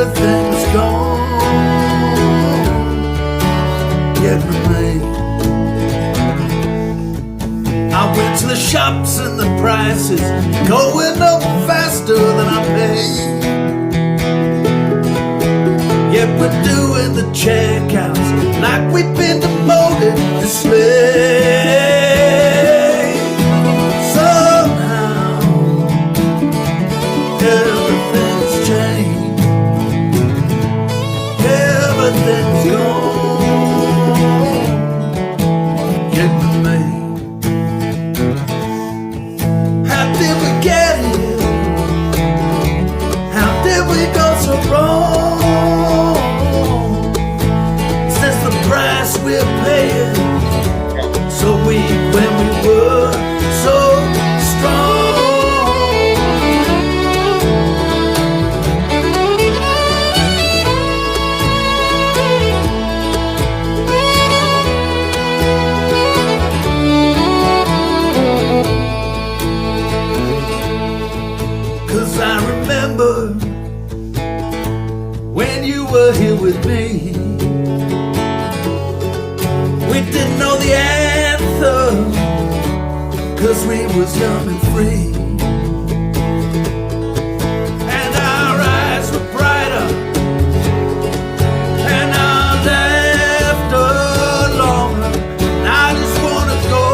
everything's gone, yet remains. I went to the shops and the prices going up faster than I paid. Yet we're doing the checkouts like we've been demoted to slave. Somehow everything's changed, everything's gone, yet remains. How did we get here? How did we go so wrong? Since the price we're paying, so weak when we were so strong. 'Cause I remember when you were here with me, we didn't know the answer, 'cause we was young and free. And our eyes were brighter, and our laughter longer. And I just wanna go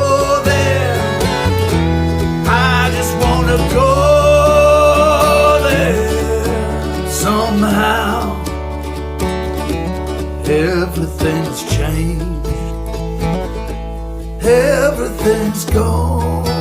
there, I just wanna go there. Somehow everything's changed, everything's gone.